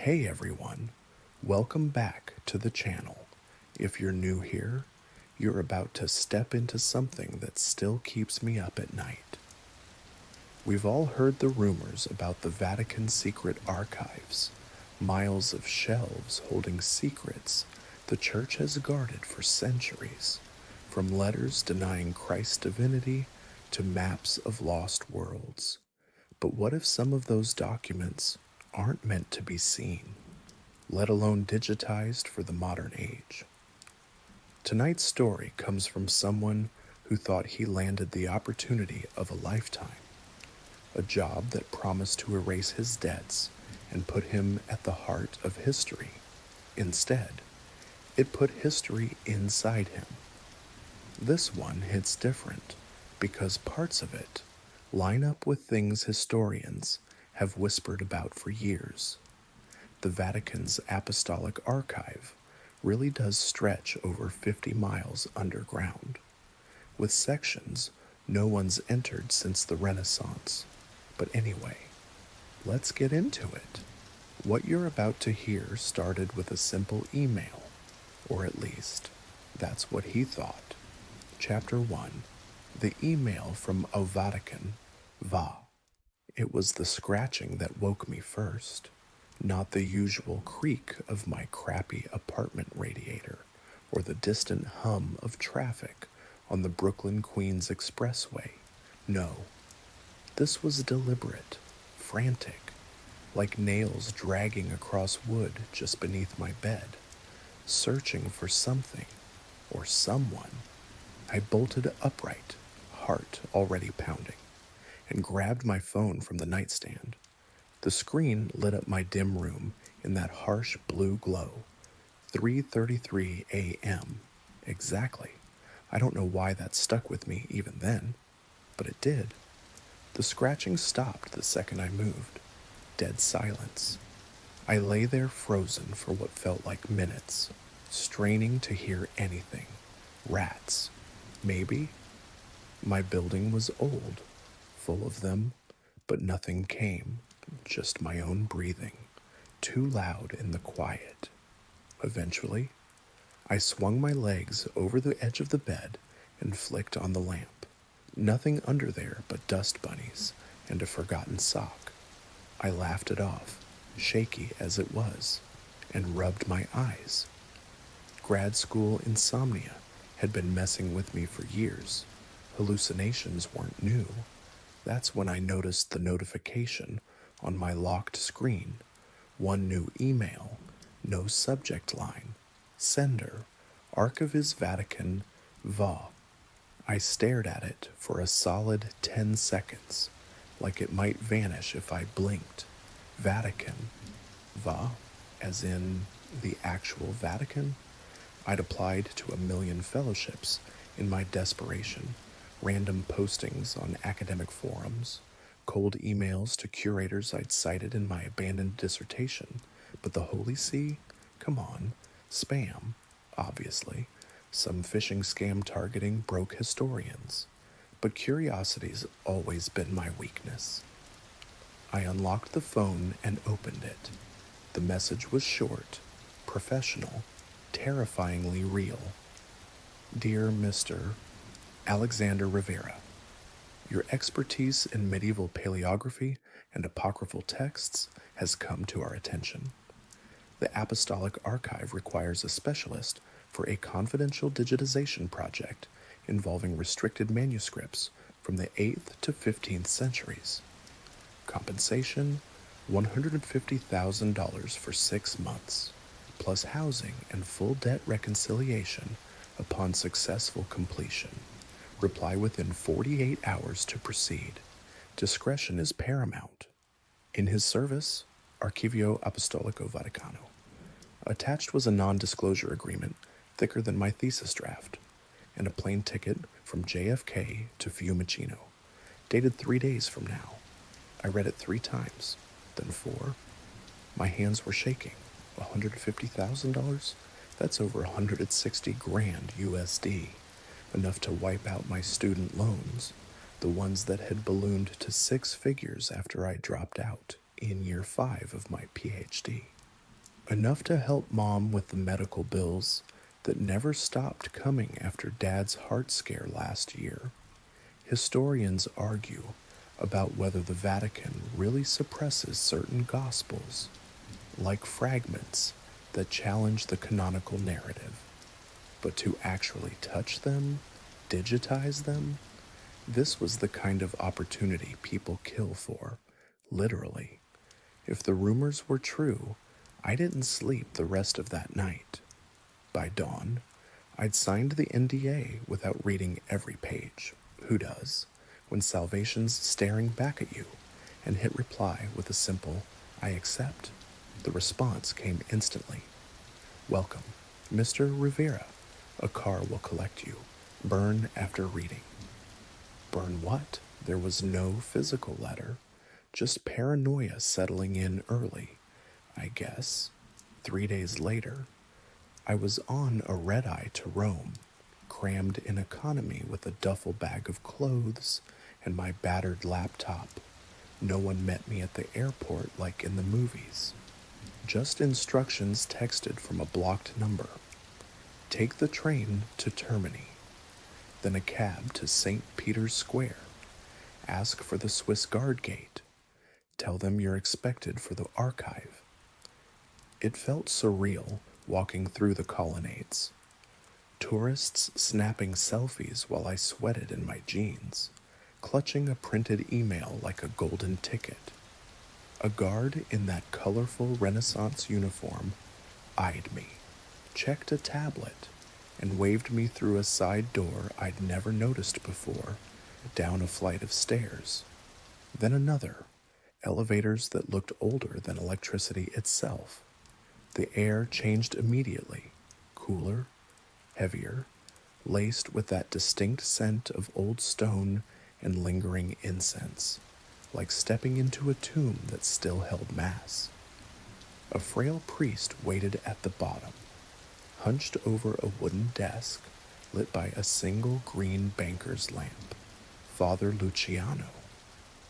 Hey everyone, welcome back to the channel. If you're new here, you're about to step into something that still keeps me up at night. We've all heard the rumors about the Vatican secret archives, miles of shelves holding secrets the church has guarded for centuries, from letters denying Christ's divinity to maps of lost worlds. But what if some of those documents aren't meant to be seen, let alone digitized for the modern age? Tonight's story comes from someone who thought he landed the opportunity of a lifetime, a job that promised to erase his debts and put him at the heart of history. Instead, it put history inside him. This one hits different because parts of it line up with things historians have whispered about for years. The Vatican's Apostolic Archive really does stretch over 50 miles underground, with sections no one's entered since the Renaissance. But anyway, let's get into it. What you're about to hear started with a simple email, or at least, that's what he thought. Chapter 1, the email from Vatican, Va. It was the scratching that woke me first, not the usual creak of my crappy apartment radiator or the distant hum of traffic on the Brooklyn-Queens Expressway. No, this was deliberate, frantic, like nails dragging across wood just beneath my bed, searching for something or someone. I bolted upright, heart already pounding, and grabbed my phone from the nightstand. The screen lit up my dim room in that harsh blue glow. 3:33 a.m. Exactly. I don't know why that stuck with me even then, but it did. The scratching stopped the second I moved. Dead silence. I lay there frozen for what felt like minutes, straining to hear anything. Rats. Maybe. My building was old, full of them, but nothing came, just my own breathing, too loud in the quiet. Eventually, I swung my legs over the edge of the bed and flicked on the lamp. Nothing under there but dust bunnies and a forgotten sock. I laughed it off, shaky as it was, and rubbed my eyes. Grad school insomnia had been messing with me for years. Hallucinations weren't new. That's when I noticed the notification on my locked screen. One new email, no subject line. Sender, Archivist Vatican, Va. I stared at it for a solid 10 seconds, like it might vanish if I blinked. Vatican. Va? As in the actual Vatican? I'd applied to a million fellowships in my desperation, random postings on academic forums, cold emails to curators I'd cited in my abandoned dissertation, but the Holy See? Come on, spam, obviously, some phishing scam targeting broke historians, but curiosity's always been my weakness. I unlocked the phone and opened it. The message was short, professional, terrifyingly real. Dear Mr. Alexander Rivera, your expertise in medieval paleography and apocryphal texts has come to our attention. The Apostolic Archive requires a specialist for a confidential digitization project involving restricted manuscripts from the 8th to 15th centuries. Compensation, $150,000 for 6 months, plus housing and full debt reconciliation upon successful completion. Reply within 48 hours to proceed. Discretion is paramount. In his service, Archivio Apostolico Vaticano. Attached was a non-disclosure agreement thicker than my thesis draft, and a plane ticket from JFK to Fiumicino, dated 3 days from now. I read it 3 times, then 4. My hands were shaking. $150,000? That's over 160 grand USD. Enough to wipe out my student loans, the ones that had ballooned to 6 figures after I dropped out in year 5 of my PhD. Enough to help Mom with the medical bills that never stopped coming after Dad's heart scare last year. Historians argue about whether the Vatican really suppresses certain gospels, like fragments that challenge the canonical narrative. But to actually touch them, digitize them, this was the kind of opportunity people kill for, literally. If the rumors were true, I didn't sleep the rest of that night. By dawn, I'd signed the NDA without reading every page. Who does? When salvation's staring back at you, and hit reply with a simple, I accept. The response came instantly. Welcome, Mr. Rivera. A car will collect you. Burn after reading. Burn what? There was no physical letter, just paranoia settling in early, I guess. 3 days later, I was on a red-eye to Rome, crammed in economy with a duffel bag of clothes and my battered laptop. No one met me at the airport like in the movies. Just instructions texted from a blocked number. Take the train to Termini, then a cab to St. Peter's Square. Ask for the Swiss Guard gate. Tell them you're expected for the archive. It felt surreal walking through the colonnades. Tourists snapping selfies while I sweated in my jeans, clutching a printed email like a golden ticket. A guard in that colorful Renaissance uniform eyed me, checked a tablet, and waved me through a side door I'd never noticed before, down a flight of stairs. Then another, elevators that looked older than electricity itself. The air changed immediately, cooler, heavier, laced with that distinct scent of old stone and lingering incense, like stepping into a tomb that still held mass. A frail priest waited at the bottom, hunched over a wooden desk lit by a single green banker's lamp. Father Luciano.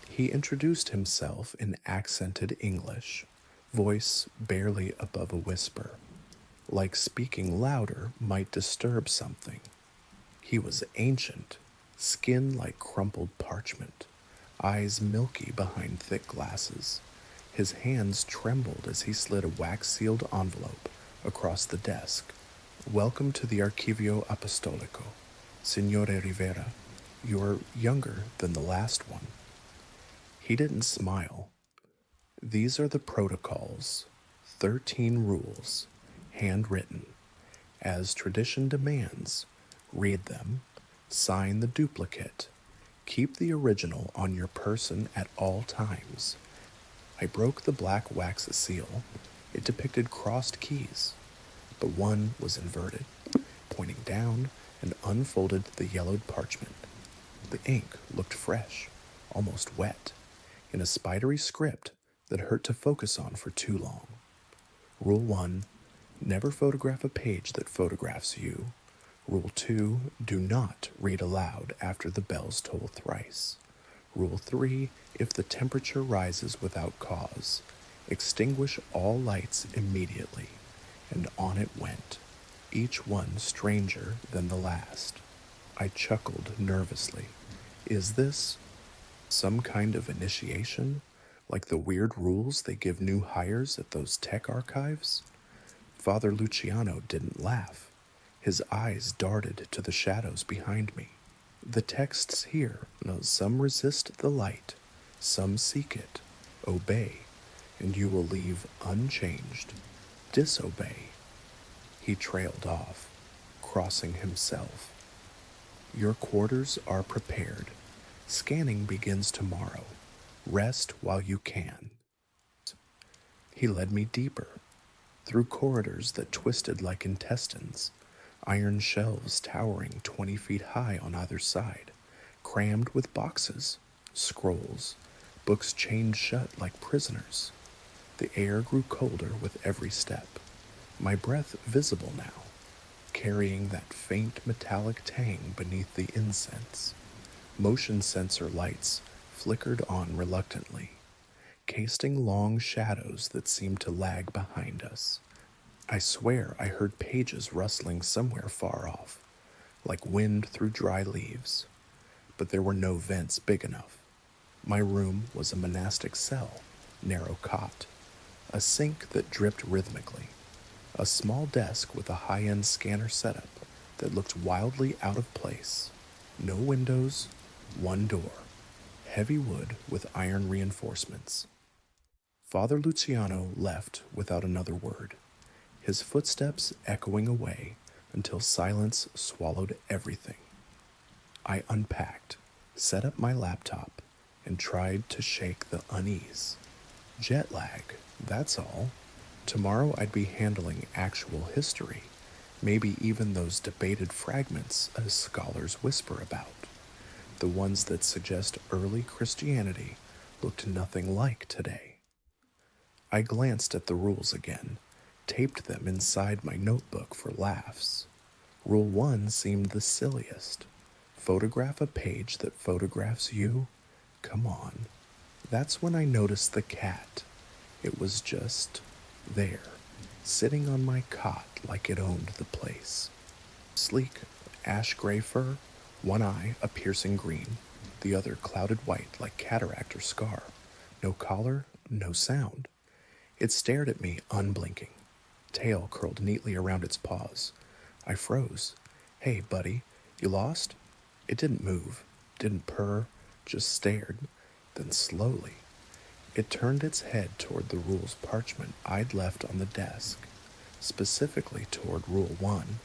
He introduced himself in accented English, voice barely above a whisper, like speaking louder might disturb something. He was ancient, skin like crumpled parchment, eyes milky behind thick glasses. His hands trembled as he slid a wax-sealed envelope across the desk. Welcome to the Archivio Apostolico, Signore Rivera. You're younger than the last one. He didn't smile. These are the protocols, 13 rules, handwritten. As tradition demands, read them, sign the duplicate, keep the original on your person at all times. I broke the black wax seal. It depicted crossed keys, but one was inverted, pointing down, and unfolded the yellowed parchment. The ink looked fresh, almost wet, in a spidery script that hurt to focus on for too long. Rule 1, never photograph a page that photographs you. Rule 2, do not read aloud after the bells toll thrice. Rule 3, if the temperature rises without cause, extinguish all lights immediately. And on it went, each one stranger than the last. I chuckled nervously. Is this some kind of initiation? Like the weird rules they give new hires at those tech archives? Father Luciano didn't laugh. His eyes darted to the shadows behind me. The texts here, some resist the light, some seek it. Obey, and you will leave unchanged. Disobey. He trailed off, crossing himself. Your quarters are prepared. Scanning begins tomorrow. Rest while you can. He led me deeper, through corridors that twisted like intestines, iron shelves towering 20 feet high on either side, crammed with boxes, scrolls, books chained shut like prisoners. The air grew colder with every step, my breath visible now, carrying that faint metallic tang beneath the incense. Motion sensor lights flickered on reluctantly, casting long shadows that seemed to lag behind us, I swear I heard pages rustling somewhere far off, like wind through dry leaves, but there were no vents big enough. My room was a monastic cell, narrow cot, a sink that dripped rhythmically, a small desk with a high-end scanner setup that looked wildly out of place. No windows, one door, heavy wood with iron reinforcements. Father Luciano left without another word, his footsteps echoing away until silence swallowed everything. I unpacked, set up my laptop, and tried to shake the unease. Jet lag, that's all. Tomorrow I'd be handling actual history, maybe even those debated fragments as scholars whisper about, the ones that suggest early Christianity looked nothing like today. I glanced at the rules again, taped them inside my notebook for laughs. Rule 1 seemed the silliest. Photograph a page that photographs you? Come on. That's when I noticed the cat. It was just there, sitting on my cot like it owned the place. Sleek, ash gray fur, one eye a piercing green, the other clouded white like cataract or scar. No collar, no sound. It stared at me unblinking, tail curled neatly around its paws. I froze. Hey, buddy, you lost? It didn't move, didn't purr, just stared. Then slowly, it turned its head toward the rules parchment I'd left on the desk, specifically toward Rule 1.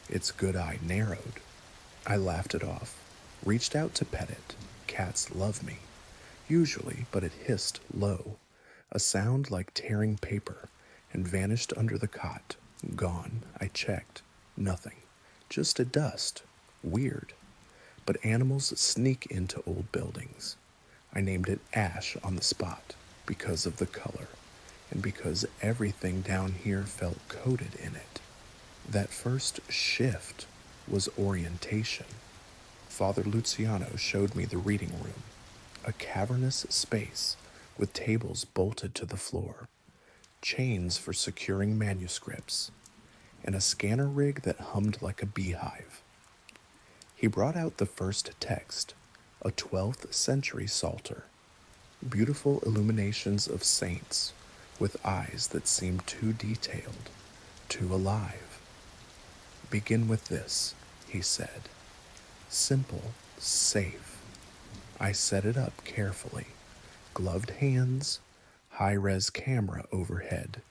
Its good eye narrowed. I laughed it off, reached out to pet it. Cats love me, usually, but it hissed low, a sound like tearing paper, and vanished under the cot. Gone. I checked. Nothing. Just a dust. Weird. But animals sneak into old buildings. I named it Ash on the spot because of the color and because everything down here felt coated in it. That first shift was orientation. Father Luciano showed me the reading room, a cavernous space with tables bolted to the floor, chains for securing manuscripts, and a scanner rig that hummed like a beehive. He brought out the first text, a 12th century psalter, beautiful illuminations of saints with eyes that seemed too detailed, too alive. Begin with this, he said. Simple, safe. I set it up carefully. Gloved hands, high-res camera overhead.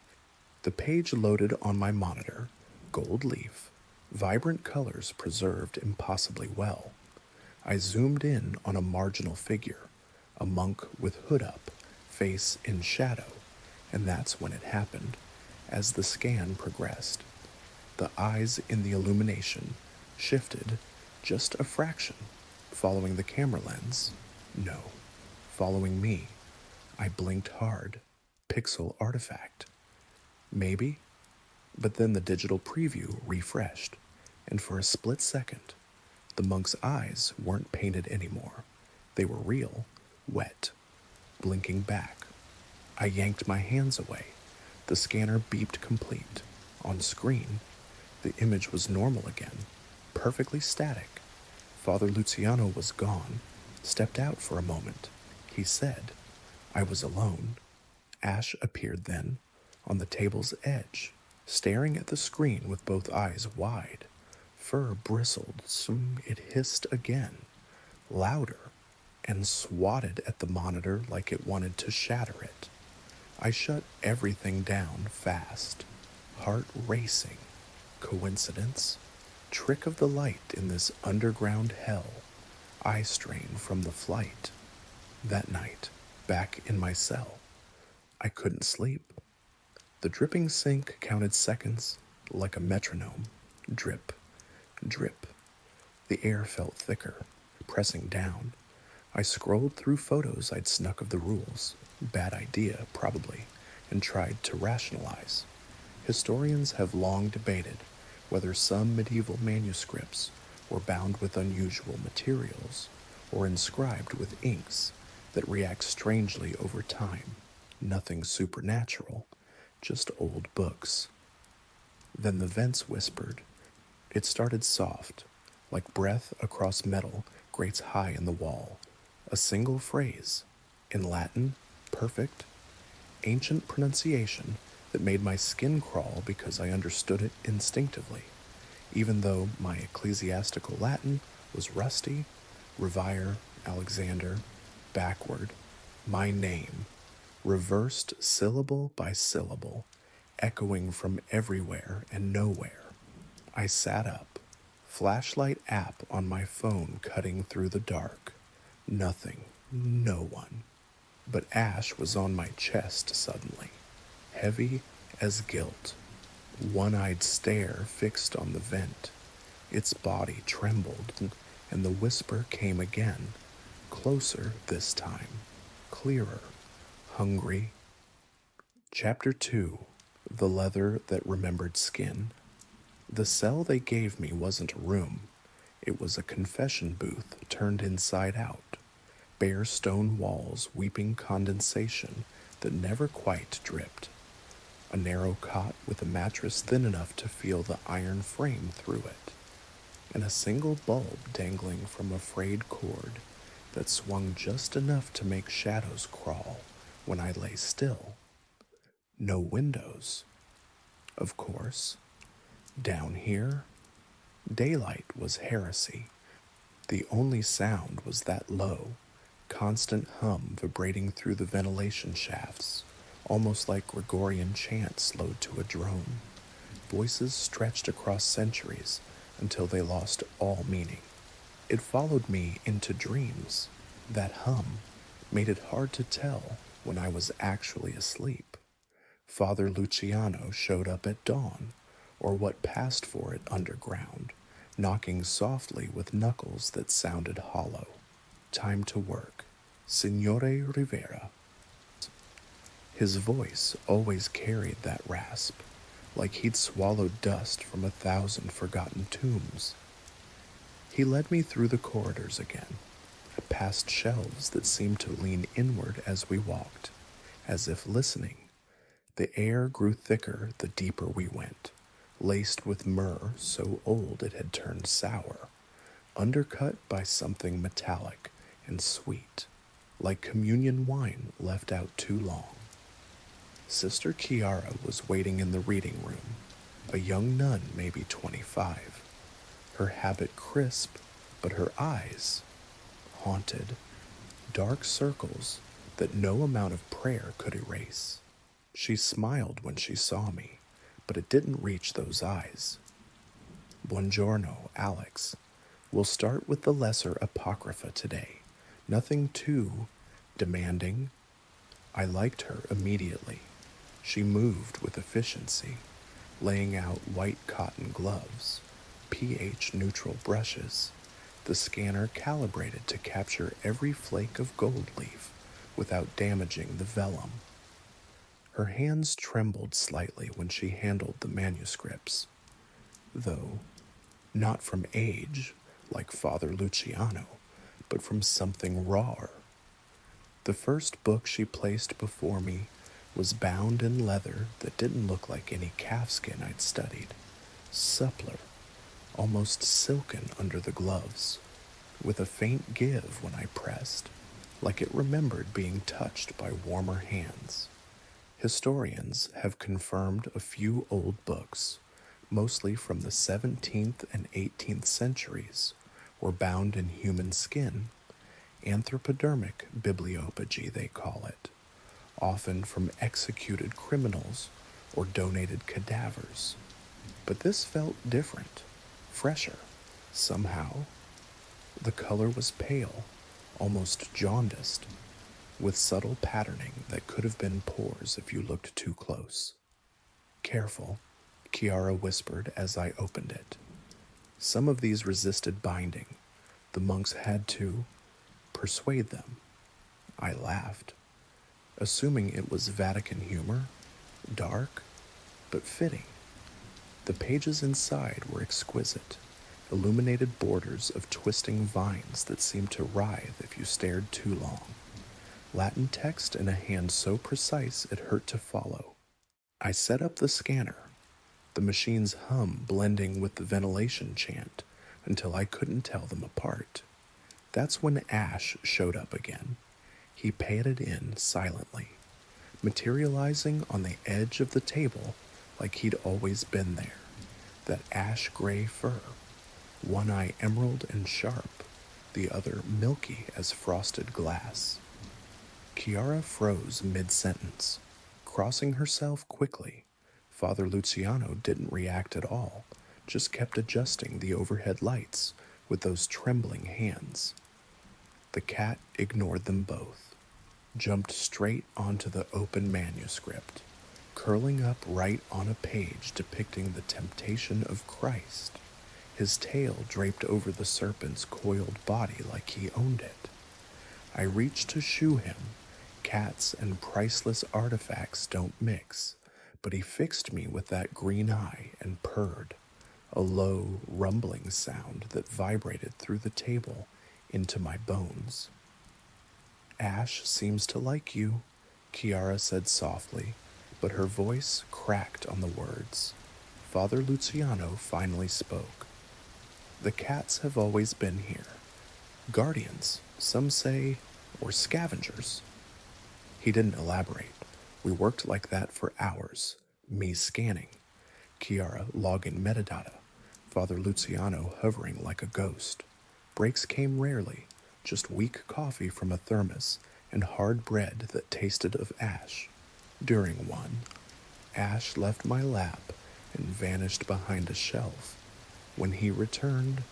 The page loaded on my monitor, gold leaf, vibrant colors preserved impossibly well. I zoomed in on a marginal figure, a monk with hood up, face in shadow, and that's when it happened, as the scan progressed. The eyes in the illumination shifted just a fraction, following the camera lens. No, following me. I blinked hard. Pixel artifact. Maybe. But then the digital preview refreshed, and for a split second, the monk's eyes weren't painted anymore. They were real, wet, blinking back. I yanked my hands away. The scanner beeped complete. On screen, the image was normal again, perfectly static. Father Luciano was gone, stepped out for a moment. He said, I was alone. Ash appeared then, on the table's edge, staring at the screen with both eyes wide. Fur bristled, it hissed again, louder, and swatted at the monitor like it wanted to shatter it. I shut everything down fast, heart racing. Coincidence? Trick of the light in this underground hell. Eye strain from the flight. That night, back in my cell, I couldn't sleep. The dripping sink counted seconds like a metronome. Drip, drip. The air felt thicker, pressing down. I scrolled through photos I'd snuck of the rules. Bad idea, probably, and tried to rationalize. Historians have long debated whether some medieval manuscripts were bound with unusual materials or inscribed with inks that react strangely over time. Nothing supernatural, just old books. Then the vents whispered. It started soft, like breath across metal grates high in the wall. A single phrase, in Latin, perfect, ancient pronunciation that made my skin crawl because I understood it instinctively, even though my ecclesiastical Latin was rusty, Revire, Alexander, backward, my name, reversed syllable by syllable, echoing from everywhere and nowhere. I sat up, flashlight app on my phone cutting through the dark. Nothing, no one. But ash was on my chest suddenly, heavy as guilt. One-eyed stare fixed on the vent. Its body trembled, and the whisper came again, closer this time, clearer, hungry. Chapter 2. The Leather That Remembered Skin. The cell they gave me wasn't a room. It was a confession booth turned inside out. Bare stone walls weeping condensation that never quite dripped. A narrow cot with a mattress thin enough to feel the iron frame through it. And a single bulb dangling from a frayed cord that swung just enough to make shadows crawl when I lay still. No windows. Of course. Down here, daylight was heresy. The only sound was that low, constant hum vibrating through the ventilation shafts, almost like Gregorian chant slowed to a drone. Voices stretched across centuries until they lost all meaning. It followed me into dreams. That hum made it hard to tell when I was actually asleep. Father Luciano showed up at dawn, or what passed for it underground, knocking softly with knuckles that sounded hollow. Time to work. Signore Rivera. His voice always carried that rasp, like he'd swallowed dust from 1,000 forgotten tombs. He led me through the corridors again, past shelves that seemed to lean inward as we walked, as if listening. The air grew thicker the deeper we went, laced with myrrh so old it had turned sour, undercut by something metallic and sweet, like communion wine left out too long. Sister Chiara was waiting in the reading room, a young nun maybe 25, her habit crisp, but her eyes haunted, dark circles that no amount of prayer could erase. She smiled when she saw me, but it didn't reach those eyes. Buongiorno, Alex. We'll start with the lesser Apocrypha today. Nothing too demanding. I liked her immediately. She moved with efficiency, laying out white cotton gloves, pH-neutral brushes, the scanner calibrated to capture every flake of gold leaf without damaging the vellum. Her hands trembled slightly when she handled the manuscripts, though not from age, like Father Luciano, but from something rawer. The first book she placed before me was bound in leather that didn't look like any calfskin I'd studied, suppler, almost silken under the gloves, with a faint give when I pressed, like it remembered being touched by warmer hands. Historians have confirmed a few old books, mostly from the 17th and 18th centuries, were bound in human skin, anthropodermic bibliopagy they call it, often from executed criminals or donated cadavers. But this felt different, fresher, somehow. The color was pale, almost jaundiced, with subtle patterning that could have been pores if you looked too close. Careful, Chiara whispered as I opened it. Some of these resisted binding. The monks had to persuade them. I laughed, assuming it was Vatican humor, dark, but fitting. The pages inside were exquisite, illuminated borders of twisting vines that seemed to writhe if you stared too long. Latin text in a hand so precise it hurt to follow. I set up the scanner. the machine's hum blending with the ventilation chant until I couldn't tell them apart. That's when Ash showed up again. He padded in silently, materializing on the edge of the table like he'd always been there. That ash gray fur, one eye emerald and sharp, the other milky as frosted glass. Chiara froze mid-sentence, crossing herself quickly. Father Luciano didn't react at all, just kept adjusting the overhead lights with those trembling hands. The cat ignored them both, jumped straight onto the open manuscript, curling up right on a page depicting the temptation of Christ, his tail draped over the serpent's coiled body like he owned it. I reached to shoo him. Cats and priceless artifacts don't mix, but he fixed me with that green eye and purred, a low, rumbling sound that vibrated through the table into my bones. Ash seems to like you, Chiara said softly, but her voice cracked on the words. Father Luciano finally spoke. The cats have always been here. Guardians, some say, or scavengers. He didn't elaborate. We worked like that for hours, me scanning, Chiara logging metadata, Father Luciano hovering like a ghost. Breaks came rarely, just weak coffee from a thermos and hard bread that tasted of ash. During one, Ash left my lap and vanished behind a shelf. When he returned,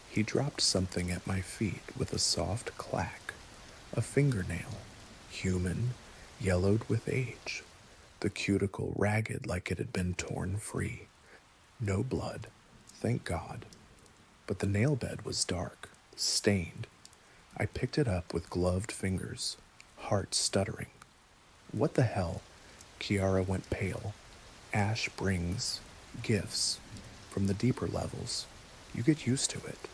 he dropped something at my feet with a soft clack. A fingernail, human, yellowed with age, the cuticle ragged like it had been torn free. No blood, thank God. But the nail bed was dark, stained. I picked it up with gloved fingers, heart stuttering. What the hell? Chiara went pale. Ash brings gifts from the deeper levels. You get used to it.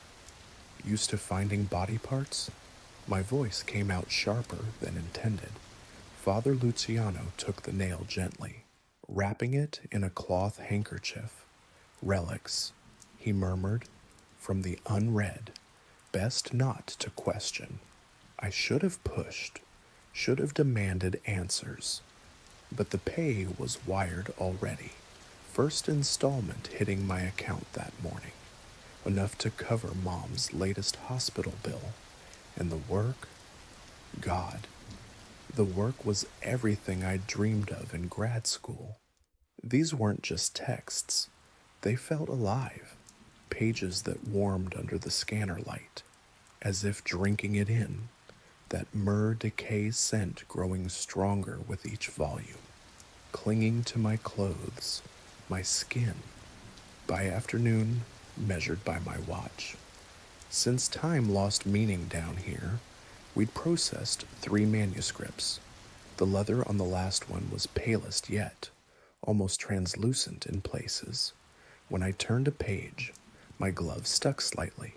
Used to finding body parts? My voice came out sharper than intended. Father Luciano took the nail gently, wrapping it in a cloth handkerchief. Relics, he murmured, from the unread. Best not to question. I should have pushed, should have demanded answers. But the pay was wired already. First installment hitting my account that morning. Enough to cover Mom's latest hospital bill. And the work? God. The work was everything I dreamed of in grad school. These weren't just texts. They felt alive. Pages that warmed under the scanner light, as if drinking it in. That myrrh decay scent growing stronger with each volume. Clinging to my clothes, my skin. By afternoon, measured by my watch. Since time lost meaning down here, we'd processed 3 manuscripts. The leather on the last one was palest yet, almost translucent in places. When I turned a page, my glove stuck slightly,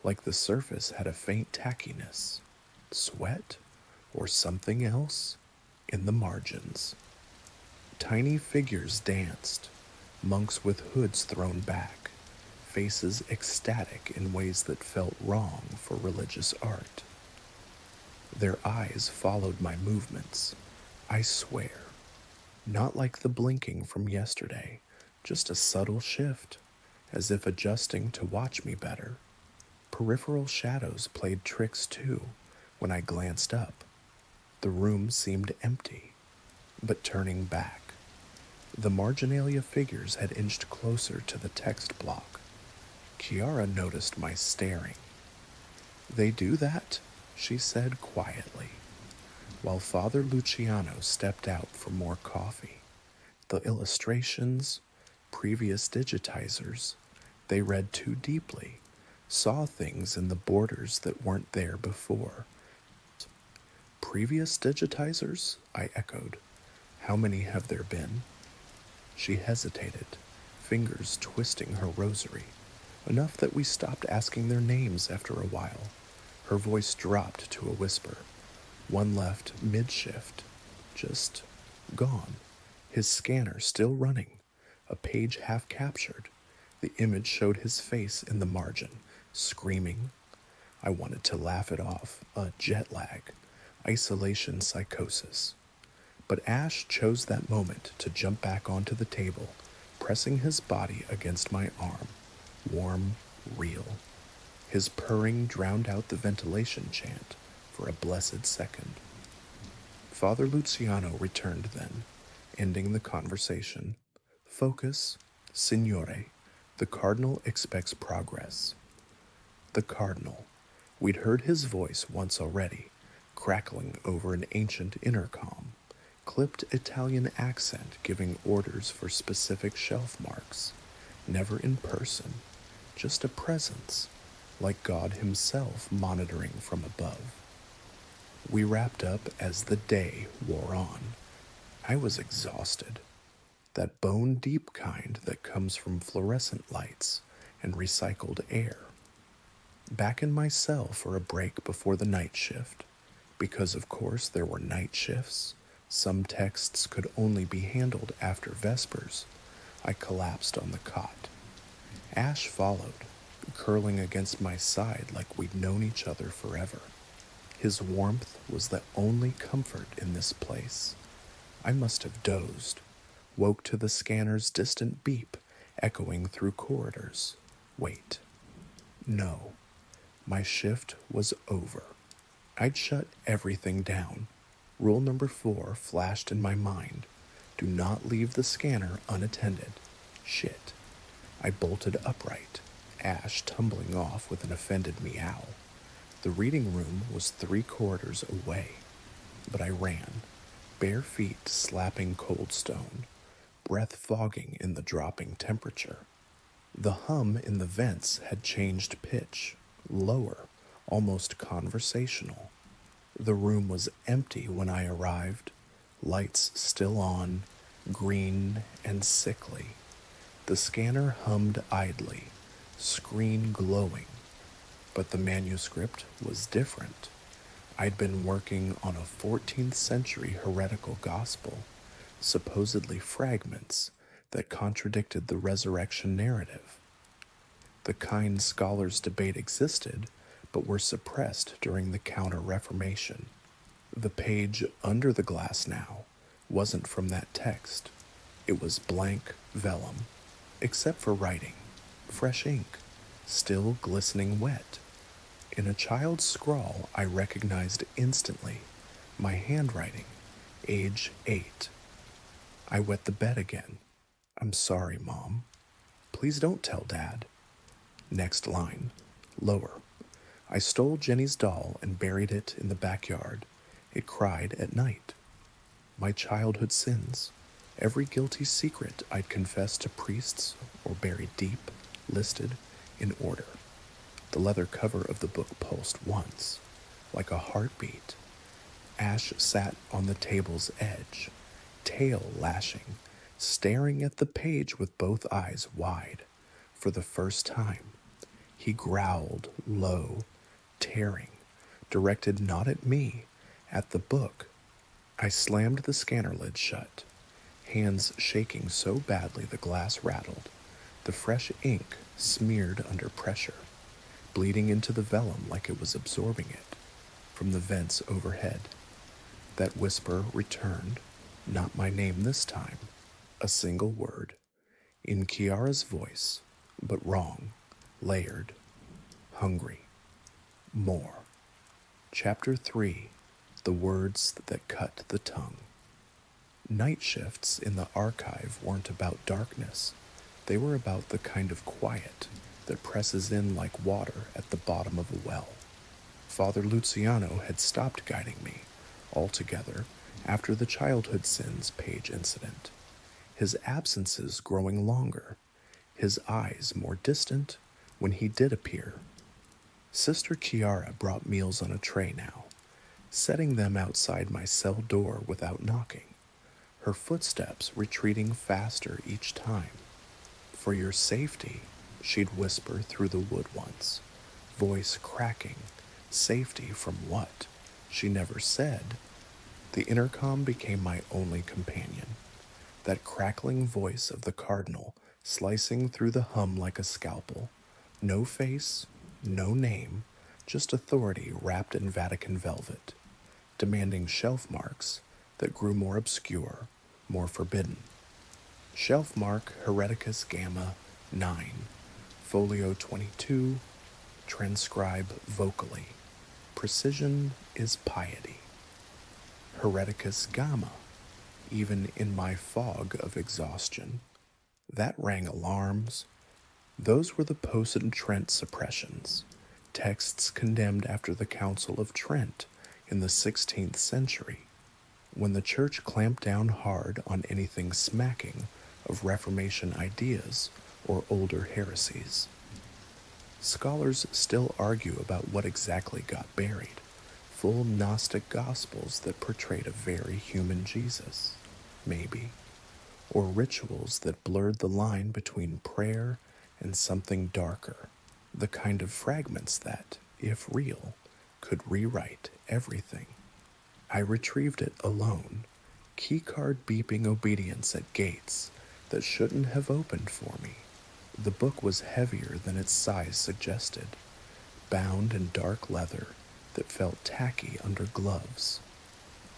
like the surface had a faint tackiness. Sweat? Or something else? In the margins. Tiny figures danced, monks with hoods thrown back, faces ecstatic in ways that felt wrong for religious art. Their eyes followed my movements, I swear. Not like the blinking from yesterday, just a subtle shift, as if adjusting to watch me better. Peripheral shadows played tricks too when I glanced up. The room seemed empty, but turning back. The marginalia figures had inched closer to the text block. Chiara noticed my staring. They do that, she said quietly, while Father Luciano stepped out for more coffee. The illustrations, previous digitizers, they read too deeply, saw things in the borders that weren't there before. Previous digitizers? I echoed. How many have there been? She hesitated, fingers twisting her rosary, enough that we stopped asking their names after a while. Her voice dropped to a whisper. One left mid-shift, just gone, his scanner still running, a page half captured. The image showed his face in the margin, screaming. I wanted to laugh it off, a jet lag, isolation psychosis. But Ash chose that moment to jump back onto the table, pressing his body against my arm, warm, real. His purring drowned out the ventilation chant for a blessed second. Father Luciano returned then, ending the conversation. Focus, Signore. The Cardinal expects progress. The Cardinal. We'd heard his voice once already, crackling over an ancient intercom, clipped Italian accent giving orders for specific shelf marks, never in person, just a presence, like God himself monitoring from above. We wrapped up as the day wore on. I was exhausted. That bone-deep kind that comes from fluorescent lights and recycled air. Back in my cell for a break before the night shift, because of course there were night shifts. Some texts could only be handled after Vespers. I collapsed on the cot. Ash followed, curling against my side like we'd known each other forever. His warmth was the only comfort in this place. I must have dozed, woke to the scanner's distant beep echoing through corridors. Wait. No. My shift was over. I'd shut everything down. Rule number 4 flashed in my mind. Do not leave the scanner unattended. Shit. I bolted upright, Ash tumbling off with an offended meow. The reading room was 3 corridors away, but I ran, bare feet slapping cold stone, breath fogging in the dropping temperature. The hum in the vents had changed pitch, lower, almost conversational. The room was empty when I arrived, lights still on, green and sickly. The scanner hummed idly, screen glowing, but the manuscript was different. I'd been working on a 14th century heretical gospel, supposedly fragments that contradicted the resurrection narrative. The kind scholars debate existed, but were suppressed during the Counter-Reformation. The page under the glass now wasn't from that text. It was blank vellum, except for writing, fresh ink, still glistening wet. In a child's scrawl, I recognized instantly my handwriting, age 8. I wet the bed again. I'm sorry, Mom. Please don't tell Dad. Next line, lower. I stole Jenny's doll and buried it in the backyard. It cried at night. My childhood sins, every guilty secret I'd confessed to priests or buried deep, listed in order. The leather cover of the book pulsed once, like a heartbeat. Ash sat on the table's edge, tail lashing, staring at the page with both eyes wide. For the first time, he growled low, tearing, directed not at me, at the book. I slammed the scanner lid shut, hands shaking so badly the glass rattled, the fresh ink smeared under pressure, bleeding into the vellum like it was absorbing it from the vents overhead. That whisper returned, not my name this time, a single word, in Chiara's voice, but wrong, layered, hungry, more. Chapter 3, The Words That Cut the Tongue. Night shifts in the archive weren't about darkness. They were about the kind of quiet that presses in like water at the bottom of a well. Father Luciano had stopped guiding me altogether after the childhood sins page incident, his absences growing longer, his eyes more distant when he did appear. Sister Chiara brought meals on a tray now, setting them outside my cell door without knocking, her footsteps retreating faster each time. For your safety, she'd whisper through the wood once, voice cracking. Safety from what? She never said. The intercom became my only companion. That crackling voice of the cardinal slicing through the hum like a scalpel. No face, no name, just authority wrapped in Vatican velvet, demanding shelf marks that grew more obscure, more forbidden. Shelf mark Hereticus Gamma 9, folio 22, transcribe vocally. Precision is piety. Hereticus Gamma, even in my fog of exhaustion. That rang alarms. Those were the post-Trent suppressions, texts condemned after the Council of Trent in the 16th century, when the Church clamped down hard on anything smacking of Reformation ideas or older heresies. Scholars still argue about what exactly got buried, full Gnostic gospels that portrayed a very human Jesus, maybe, or rituals that blurred the line between prayer and something darker, the kind of fragments that, if real, could rewrite everything. I retrieved it alone, keycard beeping obedience at gates that shouldn't have opened for me. The book was heavier than its size suggested, bound in dark leather that felt tacky under gloves,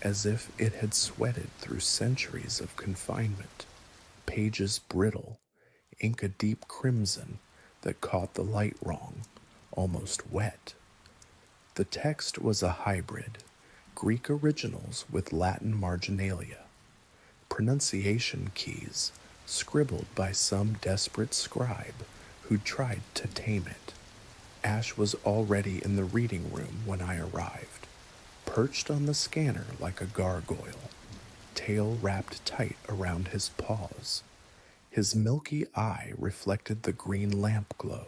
as if it had sweated through centuries of confinement. Pages brittle, ink a deep crimson that caught the light wrong, almost wet. The text was a hybrid, Greek originals with Latin marginalia, pronunciation keys scribbled by some desperate scribe who'd tried to tame it. Ash was already in the reading room when I arrived, perched on the scanner like a gargoyle, tail wrapped tight around his paws. His milky eye reflected the green lamp glow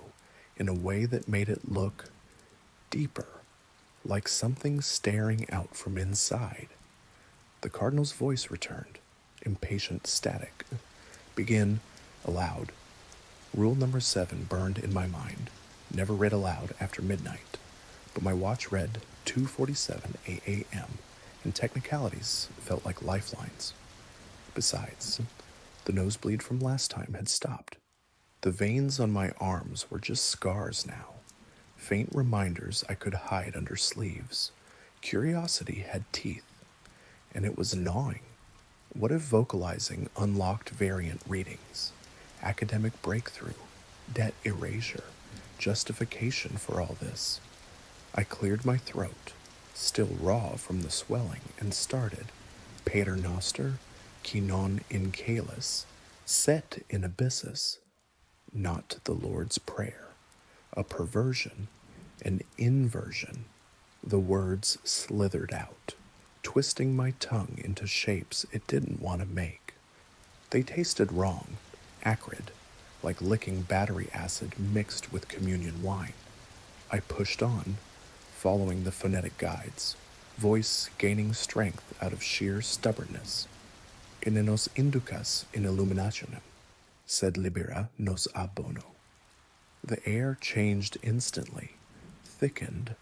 in a way that made it look deeper, like something staring out from inside. The cardinal's voice returned, impatient static. Begin aloud. Rule number 7 burned in my mind. Never read aloud after midnight. But my watch read 2:47 a.m., and technicalities felt like lifelines. Besides, the nosebleed from last time had stopped. The veins on my arms were just scars now, faint reminders I could hide under sleeves. Curiosity had teeth, and it was gnawing. What if vocalizing unlocked variant readings, academic breakthrough, debt erasure, justification for all this? I cleared my throat, still raw from the swelling, and started. Pater Noster, qui non in caelus, set in abyssus, not the Lord's Prayer, a perversion, an inversion. The words slithered out, twisting my tongue into shapes it didn't want to make. They tasted wrong, acrid, like licking battery acid mixed with communion wine. I pushed on, following the phonetic guides, voice gaining strength out of sheer stubbornness. In nos inducas in illuminationem, sed libera nos a bono. The air changed instantly, thickened,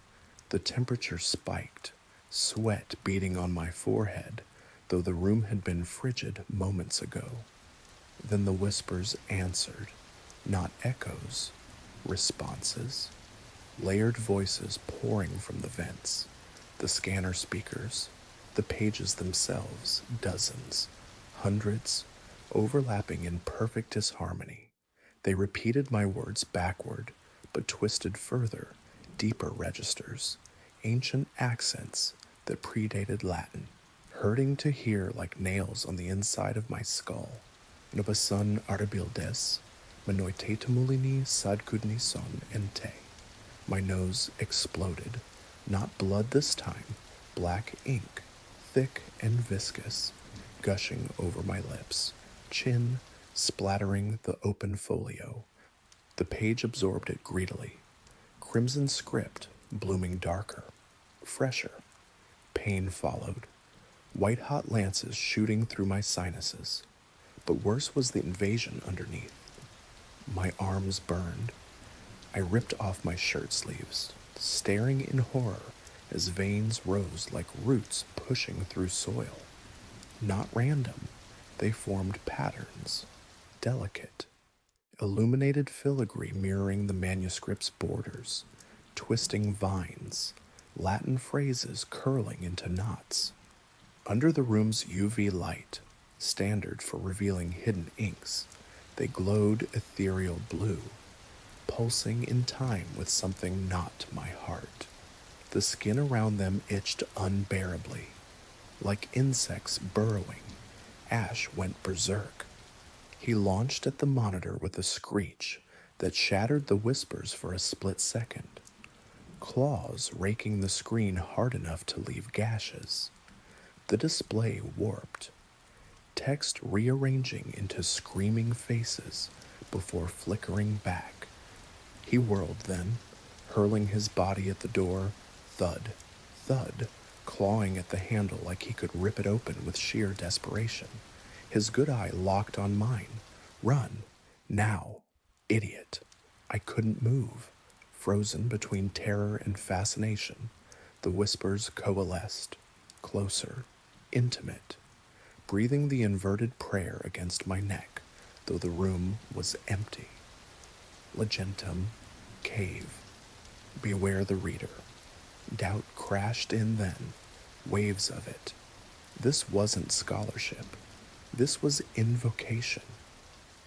the temperature spiked, sweat beading on my forehead, though the room had been frigid moments ago. Then the whispers answered, not echoes, responses, layered voices pouring from the vents, the scanner speakers, the pages themselves, dozens, hundreds, overlapping in perfect disharmony. They repeated my words backward, but twisted further, deeper registers, ancient accents that predated Latin, hurting to hear like nails on the inside of my skull. Nobasun arabildes, manoitetamulini sadkudni son ente. My nose exploded. Not blood this time, black ink, thick and viscous, gushing over my lips, chin splattering the open folio. The page absorbed it greedily. Crimson script, blooming darker, fresher. Pain followed, white-hot lances shooting through my sinuses. But worse was the invasion underneath. My arms burned. I ripped off my shirt sleeves, staring in horror as veins rose like roots pushing through soil. Not random, They formed patterns, delicate, illuminated filigree mirroring the manuscript's borders, twisting vines, Latin phrases curling into knots. Under the room's UV light, standard for revealing hidden inks, they glowed ethereal blue, pulsing in time with something not my heart. The skin around them itched unbearably. Like insects burrowing, Ash went berserk. He launched at the monitor with a screech that shattered the whispers for a split second, claws raking the screen hard enough to leave gashes. The display warped, text rearranging into screaming faces before flickering back. He whirled then, hurling his body at the door, thud, thud, clawing at the handle like he could rip it open with sheer desperation. His good eye locked on mine. Run. Now. Idiot. I couldn't move. Frozen between terror and fascination, the whispers coalesced. Closer. Intimate. Breathing the inverted prayer against my neck, though the room was empty. Legentum. Cave. Beware the reader. Doubt crashed in then, waves of it. This wasn't scholarship. This was invocation.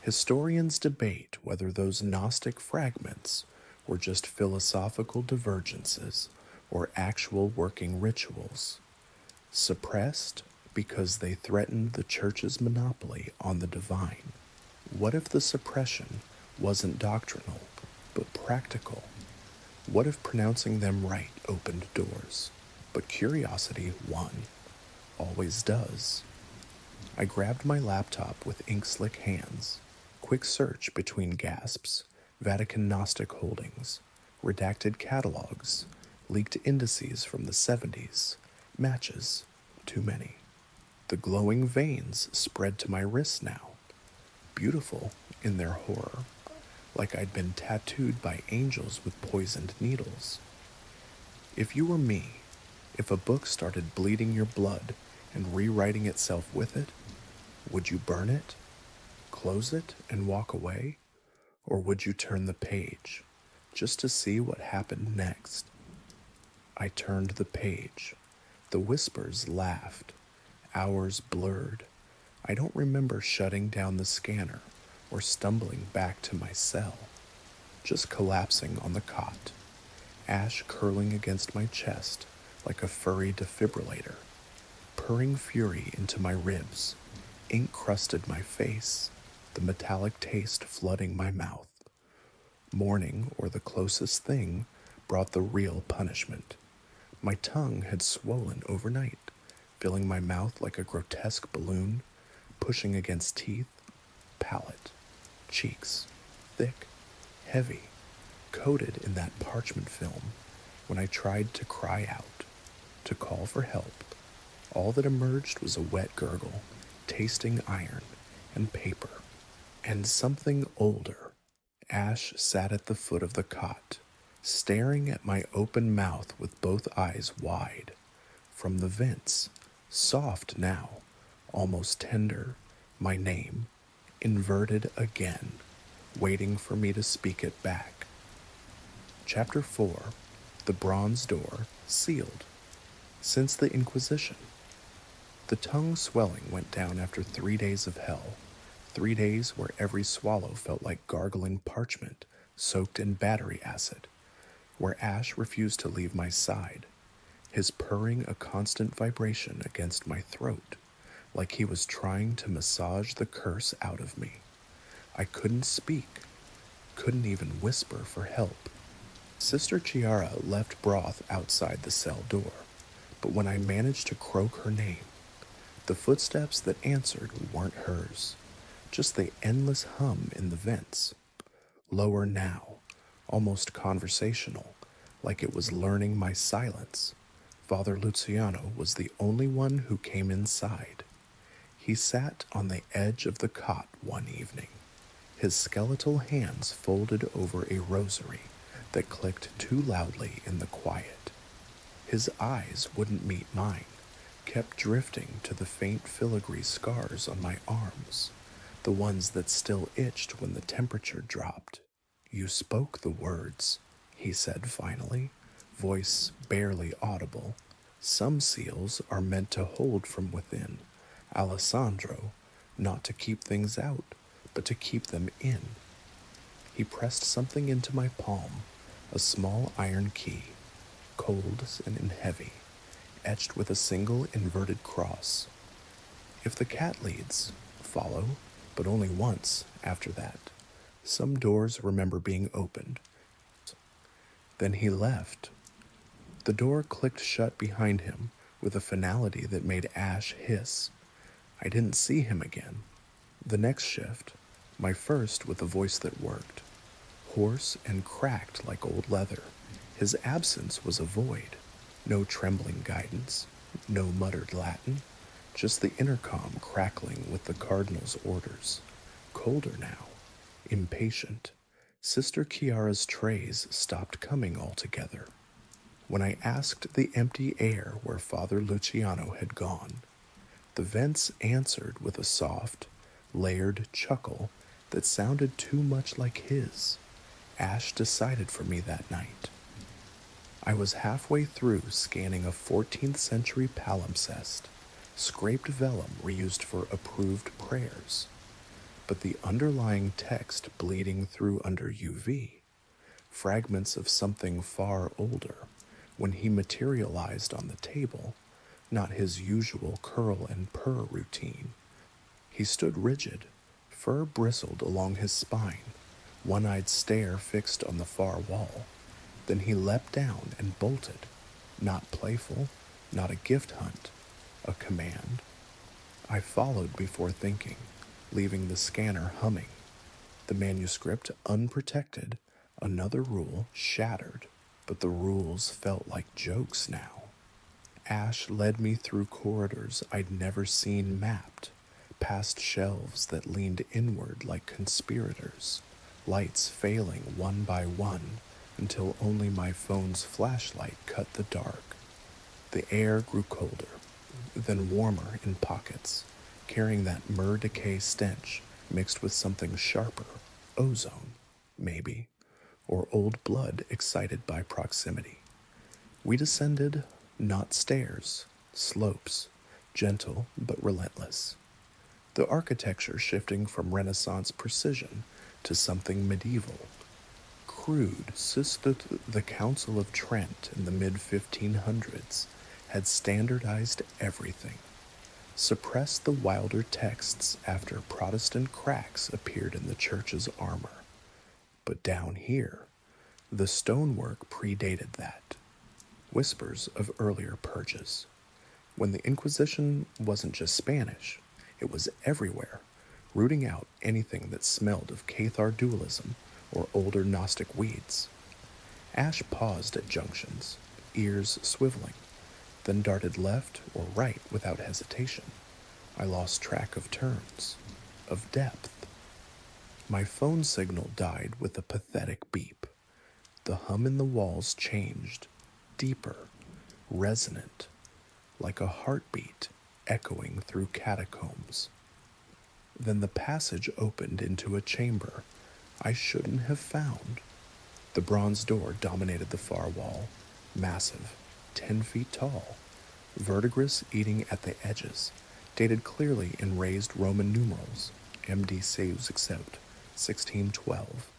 Historians debate whether those Gnostic fragments were just philosophical divergences or actual working rituals, suppressed because they threatened the Church's monopoly on the divine. What if the suppression wasn't doctrinal, but practical? What if pronouncing them right opened doors, but curiosity won? Always does. I grabbed my laptop with ink-slick hands. Quick search between gasps, Vatican Gnostic holdings, redacted catalogs, leaked indices from the 70s, matches, too many. The glowing veins spread to my wrists now, beautiful in their horror, like I'd been tattooed by angels with poisoned needles. If you were me, if a book started bleeding your blood and rewriting itself with it, would you burn it, close it, and walk away? Or would you turn the page, just to see what happened next? I turned the page. The whispers laughed. Hours blurred. I don't remember shutting down the scanner or stumbling back to my cell, just collapsing on the cot, Ash curling against my chest like a furry defibrillator, purring fury into my ribs, ink crusted my face, the metallic taste flooding my mouth. Morning, or the closest thing, brought the real punishment. My tongue had swollen overnight, filling my mouth like a grotesque balloon, pushing against teeth, palate, cheeks, thick, heavy, coated in that parchment film. When I tried to cry out, to call for help, all that emerged was a wet gurgle, tasting iron and paper, and something older. Ash sat at the foot of the cot, staring at my open mouth with both eyes wide. From the vents, soft now, almost tender, my name, inverted again, waiting for me to speak it back. Chapter 4, The Bronze Door, Sealed. Since the Inquisition. The tongue swelling went down after 3 days of hell, 3 days where every swallow felt like gargling parchment soaked in battery acid, where Ash refused to leave my side, his purring a constant vibration against my throat, like he was trying to massage the curse out of me. I couldn't speak, couldn't even whisper for help. Sister Chiara left broth outside the cell door, but when I managed to croak her name, the footsteps that answered weren't hers, just the endless hum in the vents. Lower now, almost conversational, like it was learning my silence. Father Luciano was the only one who came inside. He sat on the edge of the cot one evening, his skeletal hands folded over a rosary that clicked too loudly in the quiet. His eyes wouldn't meet mine, kept drifting to the faint filigree scars on my arms, the ones that still itched when the temperature dropped. "You spoke the words," he said finally, voice barely audible. "Some seals are meant to hold from within, Alessandro, not to keep things out, but to keep them in." He pressed something into my palm, a small iron key, cold and heavy, etched with a single inverted cross. "If the cat leads, follow, but only once after that. Some doors remember being opened." Then he left. The door clicked shut behind him with a finality that made Ash hiss. I didn't see him again. The next shift, my first with a voice that worked, hoarse and cracked like old leather. His absence was a void. No trembling guidance, no muttered Latin, just the intercom crackling with the cardinal's orders. Colder now, impatient. Sister Chiara's trays stopped coming altogether. When I asked the empty air where Father Luciano had gone, the vents answered with a soft, layered chuckle that sounded too much like his. Ash decided for me that night. I was halfway through scanning a 14th century palimpsest, scraped vellum reused for approved prayers, but the underlying text bleeding through under UV, fragments of something far older, when he materialized on the table, not his usual curl and purr routine. He stood rigid, fur bristled along his spine, one-eyed stare fixed on the far wall. Then he leapt down and bolted, not playful, not a gift hunt, a command. I followed before thinking, leaving the scanner humming. The manuscript unprotected, another rule shattered, but the rules felt like jokes now. Ash led me through corridors I'd never seen mapped, past shelves that leaned inward like conspirators, lights failing one by one until only my phone's flashlight cut the dark. The air grew colder, then warmer in pockets, carrying that myrrh decay stench mixed with something sharper, ozone, maybe, or old blood excited by proximity. We descended, not stairs, slopes, gentle but relentless. The architecture shifting from Renaissance precision to something medieval. Crude, since the Council of Trent in the mid-1500s had standardized everything, suppressed the wilder texts after Protestant cracks appeared in the church's armor. But down here, the stonework predated that. Whispers of earlier purges. When the Inquisition wasn't just Spanish, it was everywhere, rooting out anything that smelled of Cathar dualism or older Gnostic weeds. Ash paused at junctions, ears swiveling, then darted left or right without hesitation. I lost track of turns, of depth. My phone signal died with a pathetic beep. The hum in the walls changed, deeper, resonant, like a heartbeat echoing through catacombs. Then the passage opened into a chamber I shouldn't have found. The bronze door dominated the far wall, massive, 10 feet tall, verdigris eating at the edges, dated clearly in raised Roman numerals, MD saves except 1612,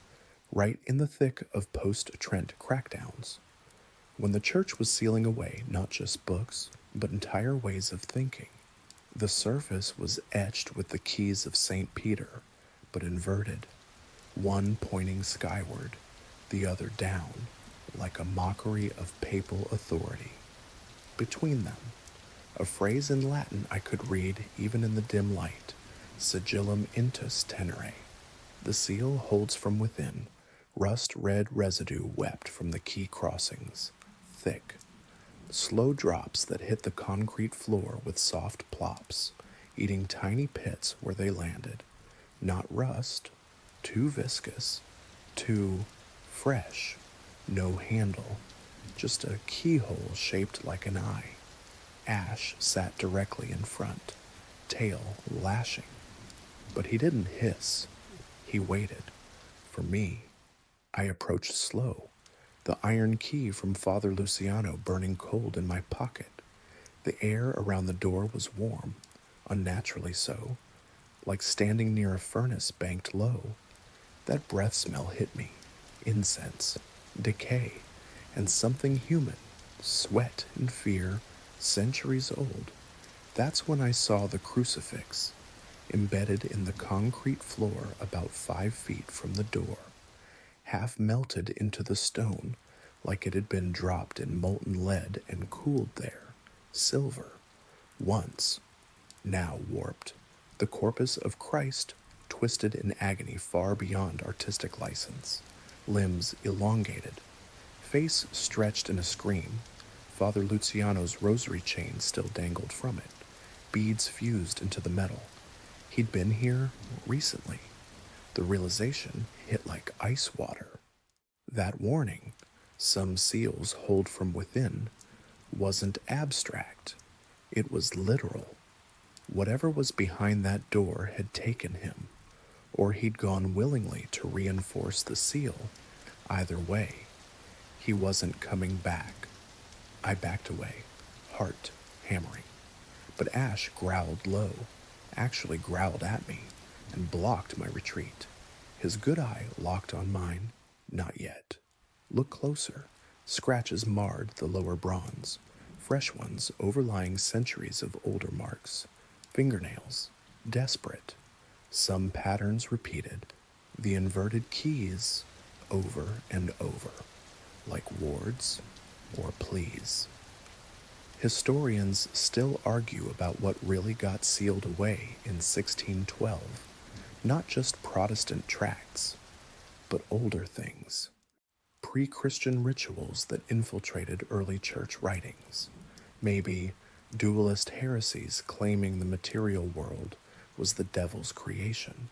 right in the thick of post-Trent crackdowns. When the church was sealing away not just books, but entire ways of thinking, the surface was etched with the keys of St. Peter, but inverted, one pointing skyward, the other down, like a mockery of papal authority. Between them, a phrase in Latin I could read even in the dim light, sigillum intus tenere. The seal holds from within, rust-red residue wept from the key crossings, thick, slow drops that hit the concrete floor with soft plops, eating tiny pits where they landed. Not rust, too viscous, too fresh, no handle, just a keyhole shaped like an eye. Ash sat directly in front, tail lashing. But he didn't hiss. He waited. For me, I approached slow, the iron key from Father Luciano burning cold in my pocket. The air around the door was warm, unnaturally so, like standing near a furnace banked low. That breath smell hit me. Incense, decay, and something human, sweat and fear, centuries old. That's when I saw the crucifix, embedded in the concrete floor about 5 feet from the door, half melted into the stone like it had been dropped in molten lead and cooled there. Silver, once, now warped. The corpus of Christ, twisted in agony far beyond artistic license, limbs elongated, face stretched in a scream. Father Luciano's rosary chain still dangled from it, beads fused into the metal. He'd been here recently. The realization hit like ice water. That warning, some seals hold from within, wasn't abstract. It was literal. Whatever was behind that door had taken him, or he'd gone willingly to reinforce the seal. Either way, he wasn't coming back. I backed away, heart hammering. But Ash growled low, actually growled at me, and blocked my retreat. His good eye locked on mine. Not yet. Look closer. Scratches marred the lower bronze, fresh ones overlying centuries of older marks. Fingernails, desperate. Some patterns repeated. The inverted keys, over and over, like wards or pleas. Historians still argue about what really got sealed away in 1612, not just Protestant tracts, but older things, pre-Christian rituals that infiltrated early church writings, maybe dualist heresies claiming the material world was the devil's creation,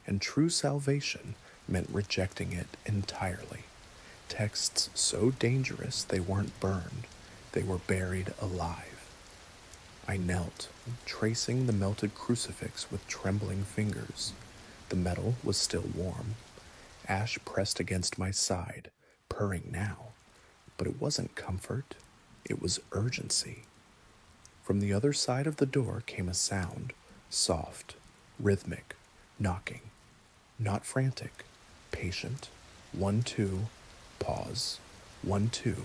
and true salvation meant rejecting it entirely. Texts so dangerous they weren't burned, they were buried alive. I knelt, tracing the melted crucifix with trembling fingers. The metal was still warm. Ash pressed against my side, purring now. But it wasn't comfort, it was urgency. From the other side of the door came a sound, soft, rhythmic, knocking. Not frantic, patient. 1, 2, pause. 1, 2,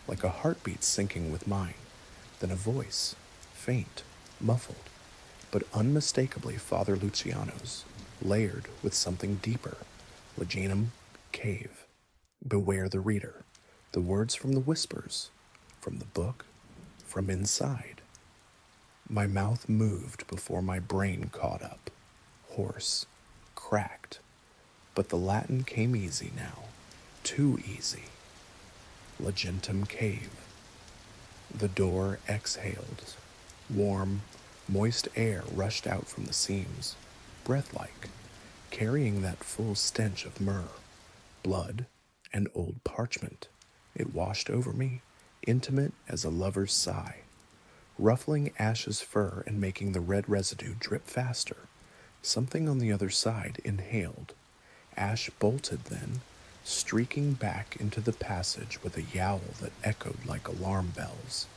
like a heartbeat syncing with mine. Then a voice, faint, muffled, but unmistakably Father Luciano's, layered with something deeper. Leginum, cave. Beware the reader. The words from the whispers, from the book, from inside. My mouth moved before my brain caught up. Hoarse, cracked. But the Latin came easy now. Too easy. Legentum cave. The door exhaled. Warm, moist air rushed out from the seams, breath-like, carrying that full stench of myrrh, blood, and old parchment. It washed over me, intimate as a lover's sigh, ruffling Ash's fur and making the red residue drip faster. Something on the other side inhaled. Ash bolted then, streaking back into the passage with a yowl that echoed like alarm bells.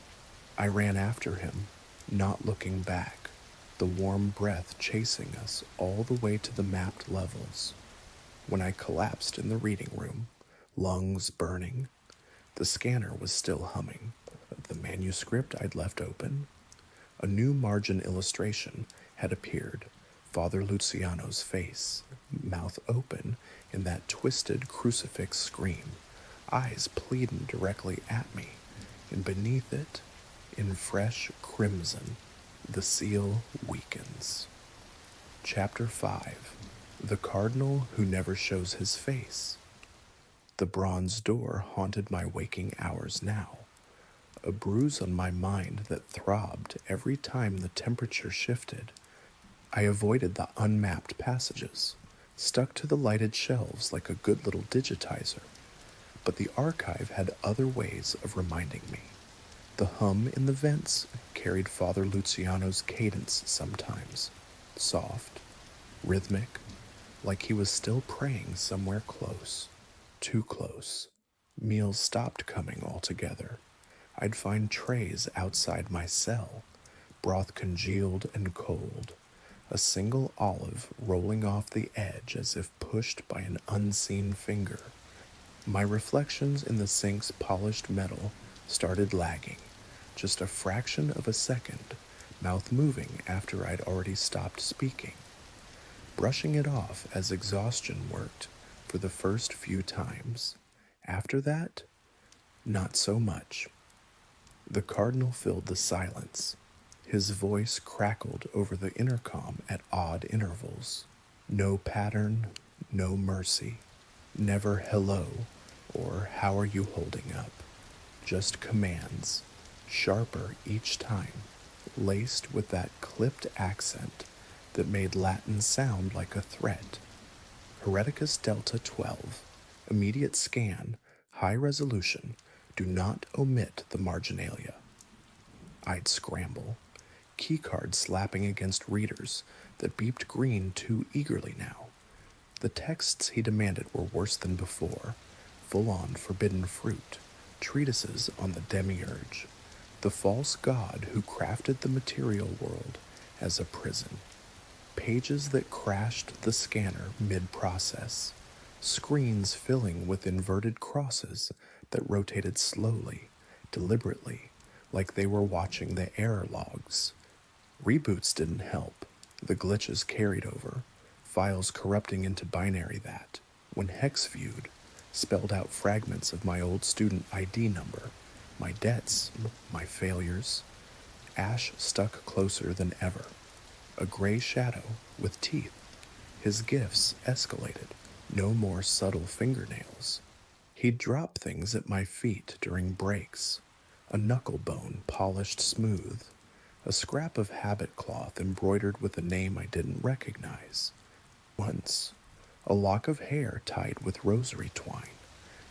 I ran after him, not looking back, the warm breath chasing us all the way to the mapped levels. When I collapsed in the reading room, lungs burning, the scanner was still humming. The manuscript I'd left open, a new margin illustration had appeared. Father Luciano's face, mouth open in that twisted crucifix scream, eyes pleading directly at me, and beneath it, in fresh crimson, the seal weakens. Chapter 5. The Cardinal Who Never Shows His Face. The bronze door haunted my waking hours now, a bruise on my mind that throbbed every time the temperature shifted. I avoided the unmapped passages, stuck to the lighted shelves like a good little digitizer, but the archive had other ways of reminding me. The hum in the vents carried Father Luciano's cadence sometimes, soft, rhythmic, like he was still praying somewhere close. Too close. Meals stopped coming altogether. I'd find trays outside my cell, broth congealed and cold, a single olive rolling off the edge as if pushed by an unseen finger. My reflections in the sink's polished metal started lagging, just a fraction of a second, mouth moving after I'd already stopped speaking, brushing it off as exhaustion worked for the first few times. After that, not so much. The cardinal filled the silence. His voice crackled over the intercom at odd intervals. No pattern, no mercy. Never hello or how are you holding up. Just commands, sharper each time, laced with that clipped accent that made Latin sound like a threat. Hereticus Delta 12. Immediate scan, high resolution. Do not omit the marginalia. I'd scramble, keycard slapping against readers that beeped green too eagerly now. The texts he demanded were worse than before, full-on forbidden fruit, treatises on the demiurge, the false god who crafted the material world as a prison. Pages that crashed the scanner mid-process, screens filling with inverted crosses that rotated slowly, deliberately, like they were watching the error logs. Reboots didn't help. The glitches carried over, files corrupting into binary that, when hex viewed, spelled out fragments of my old student ID number, my debts, my failures. Ash stuck closer than ever, a gray shadow with teeth. His gifts escalated, no more subtle fingernails. He'd drop things at my feet during breaks, a knuckle bone polished smooth, a scrap of habit cloth embroidered with a name I didn't recognize. Once, a lock of hair tied with rosary twine,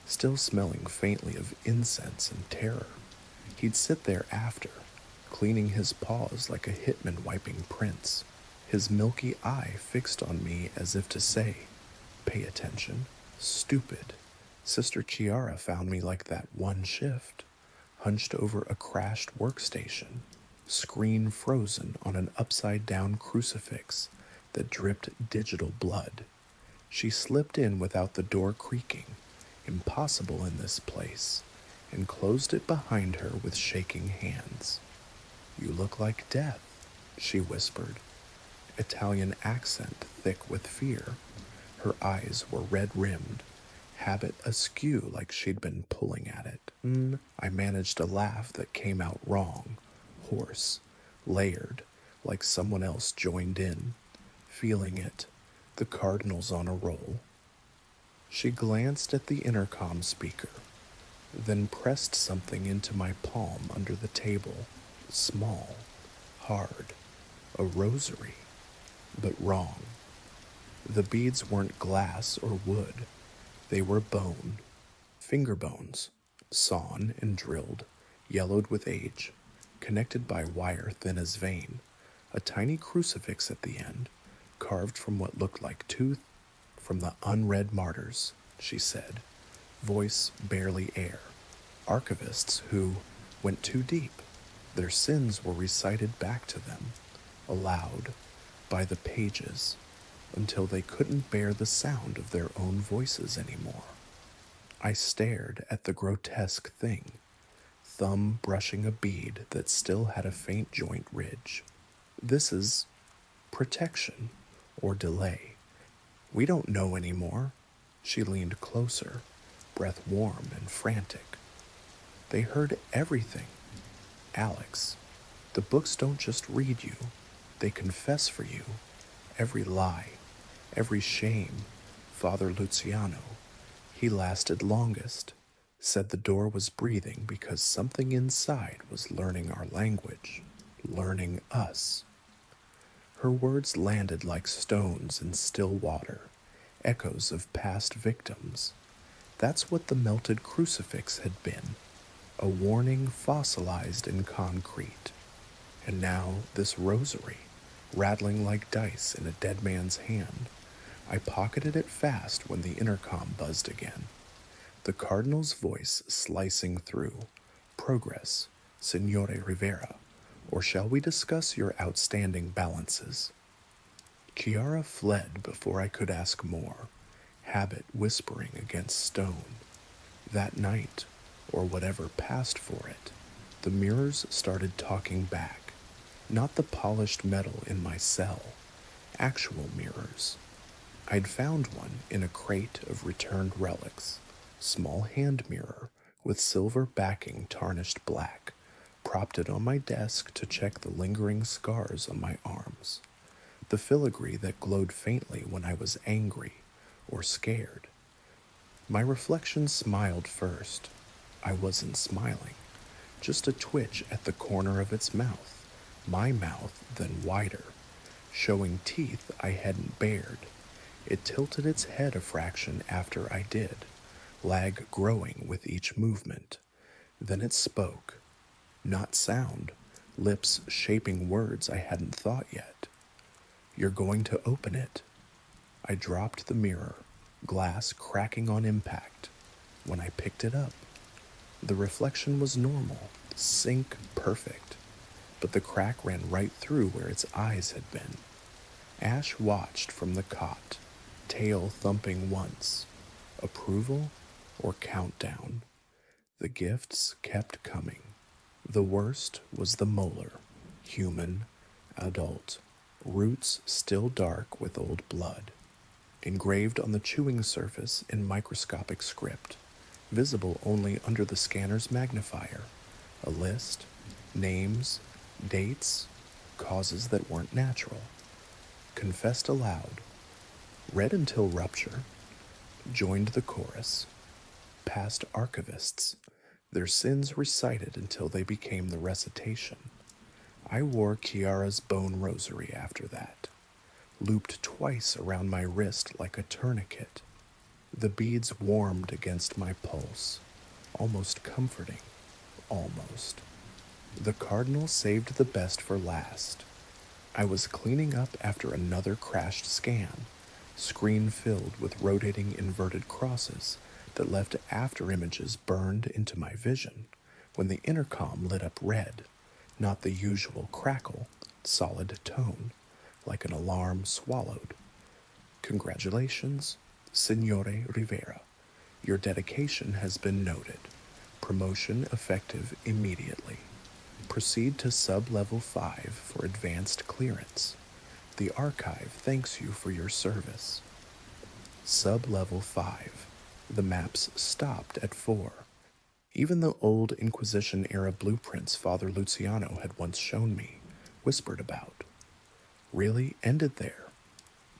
still smelling faintly of incense and terror. He'd sit there after, cleaning his paws like a hitman wiping prints, his milky eye fixed on me as if to say, "Pay attention, stupid." Sister Chiara found me like that one shift, hunched over a crashed workstation, screen frozen on an upside-down crucifix that dripped digital blood. She slipped in without the door creaking, impossible in this place, and closed it behind her with shaking hands. "You look like death," she whispered, Italian accent thick with fear. Her eyes were red-rimmed, habit askew like she'd been pulling at it. I managed a laugh that came out wrong, hoarse, layered, like someone else joined in, feeling it, the cardinal's on a roll. She glanced at the intercom speaker, then pressed something into my palm under the table, small, hard, a rosary, but wrong. The beads weren't glass or wood, they were bone, finger bones, sawn and drilled, yellowed with age, connected by wire thin as vein, a tiny crucifix at the end, carved from what looked like tooth from the unread martyrs, she said, voice barely air. Archivists who went too deep. Their sins were recited back to them, aloud, by the pages, until they couldn't bear the sound of their own voices anymore. I stared at the grotesque thing, thumb brushing a bead that still had a faint joint ridge. This is protection or delay. We don't know anymore. She leaned closer, breath warm and frantic. They heard everything. Alex, the books don't just read you, they confess for you. Every lie, every shame. Father Luciano, he lasted longest, said the door was breathing because something inside was learning our language, learning us. Her words landed like stones in still water, echoes of past victims. That's what the melted crucifix had been, a warning fossilized in concrete. And now this rosary, rattling like dice in a dead man's hand. I pocketed it fast when the intercom buzzed again. The cardinal's voice slicing through. Progress, Signore Rivera, or shall we discuss your outstanding balances? Chiara fled before I could ask more, habit whispering against stone. That night, or whatever passed for it, the mirrors started talking back. Not the polished metal in my cell, actual mirrors. I'd found one in a crate of returned relics, small hand mirror with silver backing tarnished black, propped it on my desk to check the lingering scars on my arms, the filigree that glowed faintly when I was angry or scared. My reflection smiled first. I wasn't smiling, just a twitch at the corner of its mouth, my mouth then wider, showing teeth I hadn't bared. It tilted its head a fraction after I did, lag growing with each movement. Then it spoke. Not sound, lips shaping words I hadn't thought yet. You're going to open it. I dropped the mirror, glass cracking on impact. When I picked it up, the reflection was normal, sync perfect, but the crack ran right through where its eyes had been. Ash watched from the cot, tail thumping once. Approval or countdown? The gifts kept coming. The worst was the molar, human, adult, roots still dark with old blood. Engraved on the chewing surface in microscopic script, visible only under the scanner's magnifier. A list, names, dates, causes that weren't natural. Confessed aloud. Read until rupture. Joined the chorus. Past archivists. Their sins recited until they became the recitation. I wore Chiara's bone rosary after that, looped twice around my wrist like a tourniquet. The beads warmed against my pulse, almost comforting, almost. The cardinal saved the best for last. I was cleaning up after another crashed scan, screen filled with rotating inverted crosses that left after images burned into my vision when the intercom lit up red, not the usual crackle, solid tone, like an alarm swallowed. Congratulations, Signore Rivera. Your dedication has been noted. Promotion effective immediately. Proceed to sub-level 5 for advanced clearance. The archive thanks you for your service. Sub-level 5. The maps stopped at 4. Even the old Inquisition-era blueprints Father Luciano had once shown me, whispered about, really ended there.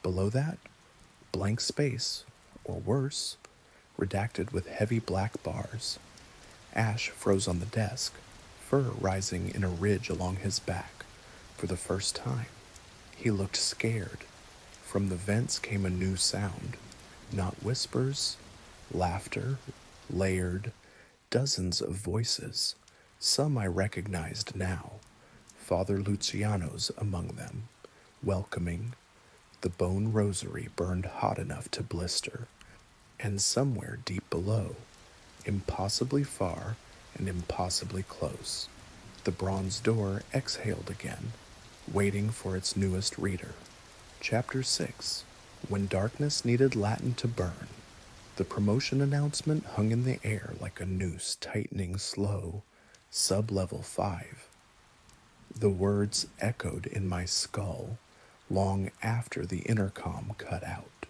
Below that, blank space, or worse, redacted with heavy black bars. Ash froze on the desk, fur rising in a ridge along his back. For the first time, he looked scared. From the vents came a new sound, not whispers, laughter, layered, dozens of voices. Some I recognized now, Father Luciano's among them, welcoming. The bone rosary burned hot enough to blister, and somewhere deep below, impossibly far and impossibly close, the bronze door exhaled again, waiting for its newest reader. Chapter 6. When Darkness Needed Latin to Burn. The promotion announcement hung in the air like a noose tightening slow, sub-level 5. The words echoed in my skull long after the intercom cut out.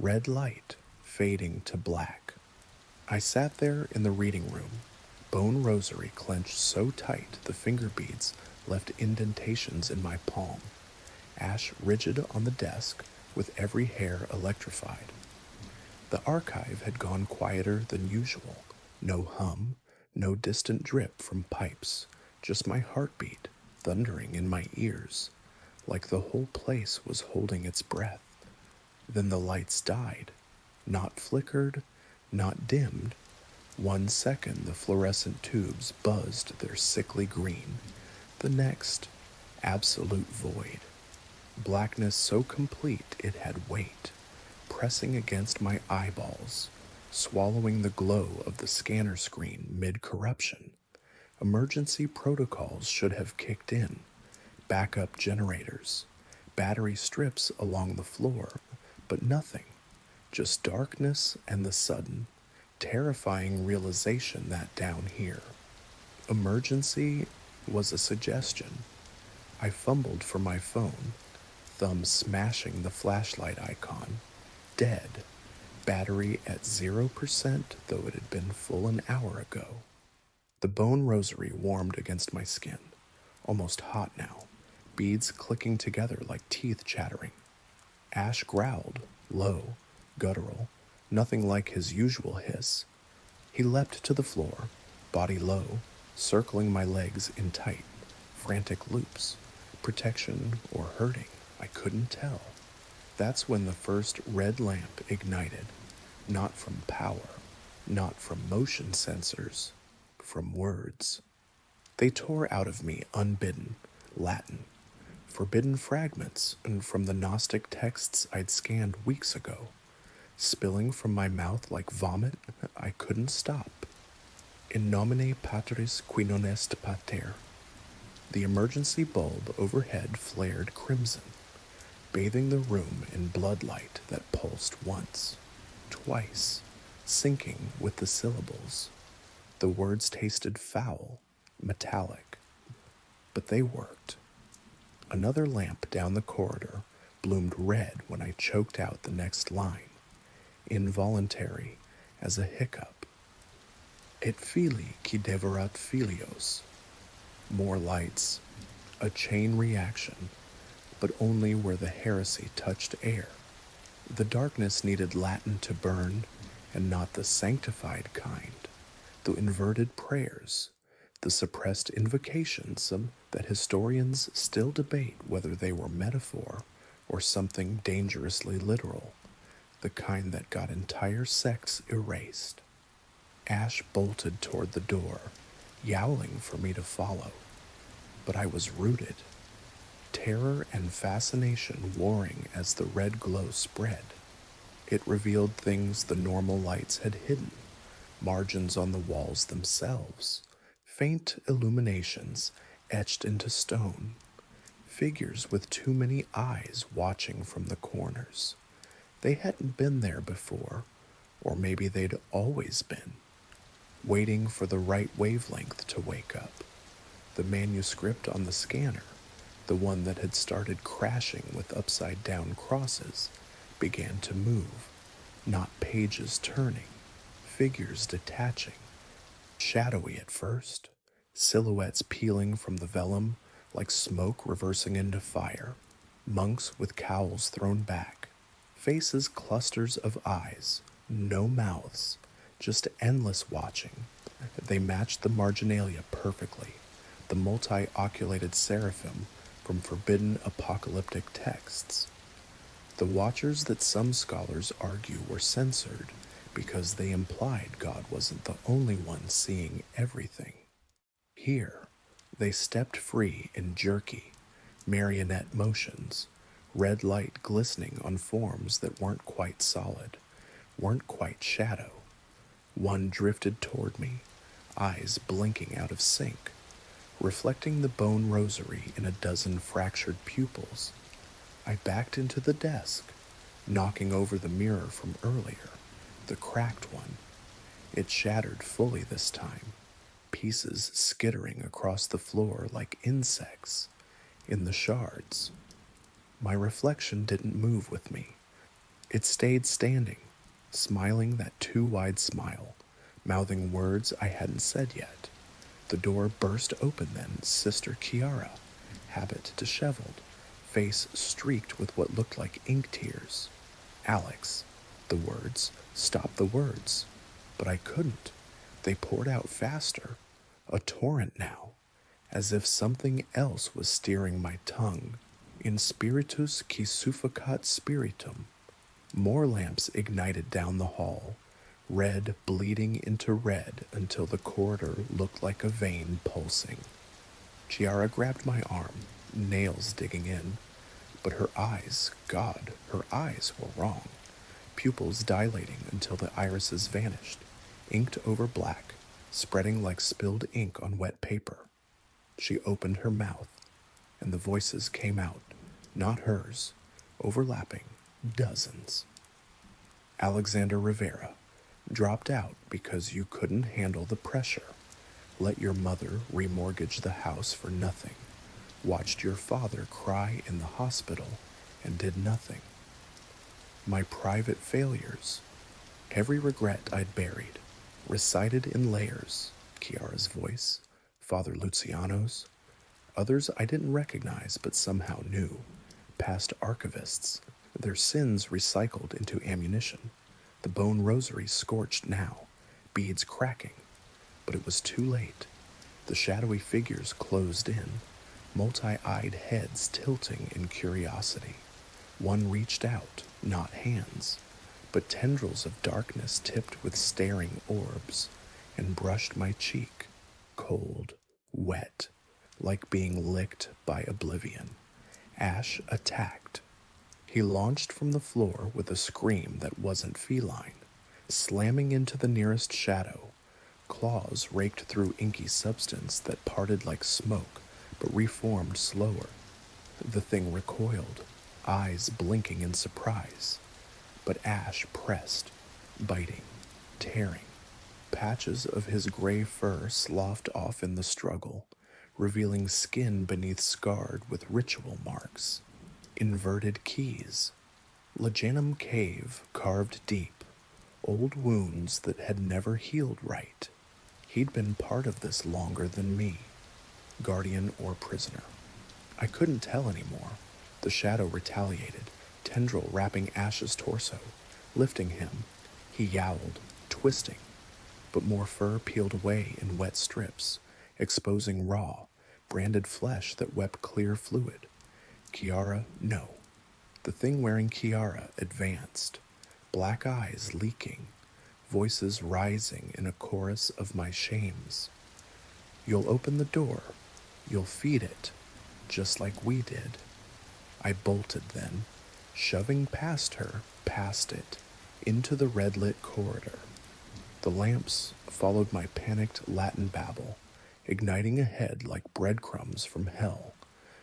Red light fading to black. I sat there in the reading room, bone rosary clenched so tight the finger beads left indentations in my palm. Ash rigid on the desk with every hair electrified. The archive had gone quieter than usual. No hum, no distant drip from pipes, just my heartbeat thundering in my ears, like the whole place was holding its breath. Then the lights died, not flickered, not dimmed, One second, the fluorescent tubes buzzed their sickly green. The next, absolute void. Blackness so complete it had weight, pressing against my eyeballs, swallowing the glow of the scanner screen mid-corruption. Emergency protocols should have kicked in. Backup generators, battery strips along the floor, but nothing. Just darkness and the sudden, terrifying realization that down here, emergency was a suggestion. I fumbled for my phone, thumb smashing the flashlight icon. Dead. Battery at 0%, though it had been full an hour ago. The bone rosary warmed against my skin, almost hot now, beads clicking together like teeth chattering. Ash growled, low, guttural, nothing like his usual hiss. He leapt to the floor, body low, circling my legs in tight, frantic loops. Protection or hurting, I couldn't tell. That's when the first red lamp ignited, not from power, not from motion sensors, from words. They tore out of me unbidden, Latin, forbidden fragments, and from the Gnostic texts I'd scanned weeks ago. Spilling from my mouth like vomit, I couldn't stop. In nomine Patris qui non est pater. The emergency bulb overhead flared crimson, bathing the room in bloodlight that pulsed once, twice, syncing with the syllables. The words tasted foul, metallic, but they worked. Another lamp down the corridor bloomed red when I choked out the next line, involuntary as a hiccup. Et fili qui devorat filios. More lights, a chain reaction, but only where the heresy touched air. The darkness needed Latin to burn, and not the sanctified kind, the inverted prayers, the suppressed invocations that historians still debate whether they were metaphor or something dangerously literal, the kind that got entire sects erased. Ash bolted toward the door, yowling for me to follow, but I was rooted. Terror and fascination warring as the red glow spread. It revealed things the normal lights had hidden, margins on the walls themselves, faint illuminations etched into stone, figures with too many eyes watching from the corners. They hadn't been there before, or maybe they'd always been, waiting for the right wavelength to wake up. The manuscript on the scanner, the one that had started crashing with upside-down crosses, began to move, not pages turning, figures detaching, shadowy at first, silhouettes peeling from the vellum like smoke reversing into fire, monks with cowls thrown back, faces clusters of eyes, no mouths, just endless watching. They matched the marginalia perfectly, the multi-oculated seraphim from forbidden apocalyptic texts. The watchers that some scholars argue were censored because they implied God wasn't the only one seeing everything. Here, they stepped free in jerky, marionette motions, red light glistening on forms that weren't quite solid, weren't quite shadow. One drifted toward me, eyes blinking out of sync, reflecting the bone rosary in a dozen fractured pupils. I backed into the desk, knocking over the mirror from earlier, the cracked one. It shattered fully this time, pieces skittering across the floor like insects in the shards. My reflection didn't move with me. It stayed standing, smiling that too-wide smile, mouthing words I hadn't said yet. The door burst open then, Sister Chiara, habit disheveled, face streaked with what looked like ink tears. Alex, the words, stop the words. But I couldn't. They poured out faster, a torrent now, as if something else was steering my tongue. In spiritus qui suffocat spiritum. More lamps ignited down the hall, red bleeding into red until the corridor looked like a vein pulsing. Chiara grabbed my arm, nails digging in, but her eyes, God, her eyes were wrong. Pupils dilating until the irises vanished, inked over black, spreading like spilled ink on wet paper. She opened her mouth, and the voices came out, not hers, overlapping, dozens. Alexander Rivera, dropped out because you couldn't handle the pressure. Let your mother remortgage the house for nothing. Watched your father cry in the hospital and did nothing. My private failures, every regret I'd buried, recited in layers. Chiara's voice, Father Luciano's, others I didn't recognize but somehow knew, past archivists, their sins recycled into ammunition, the bone rosary scorched now, beads cracking. But it was too late. The shadowy figures closed in, multi-eyed heads tilting in curiosity. One reached out, not hands, but tendrils of darkness tipped with staring orbs, and brushed my cheek, cold, wet, like being licked by oblivion. Ash attacked. He launched from the floor with a scream that wasn't feline, slamming into the nearest shadow. Claws raked through inky substance that parted like smoke, but reformed slower. The thing recoiled, eyes blinking in surprise. But Ash pressed, biting, tearing. Patches of his gray fur sloughed off in the struggle, revealing skin beneath scarred with ritual marks. Inverted keys. Lejanum cave carved deep, old wounds that had never healed right. He'd been part of this longer than me, guardian or prisoner. I couldn't tell anymore. The shadow retaliated, tendril wrapping Ash's torso, lifting him. He yowled, twisting, but more fur peeled away in wet strips, exposing raw, branded flesh that wept clear fluid. Chiara, no. The thing wearing Chiara advanced, black eyes leaking, voices rising in a chorus of my shames. You'll open the door. You'll feed it, just like we did. I bolted then, shoving past her, past it, into the red-lit corridor. The lamps followed my panicked Latin babble, igniting ahead like breadcrumbs from hell.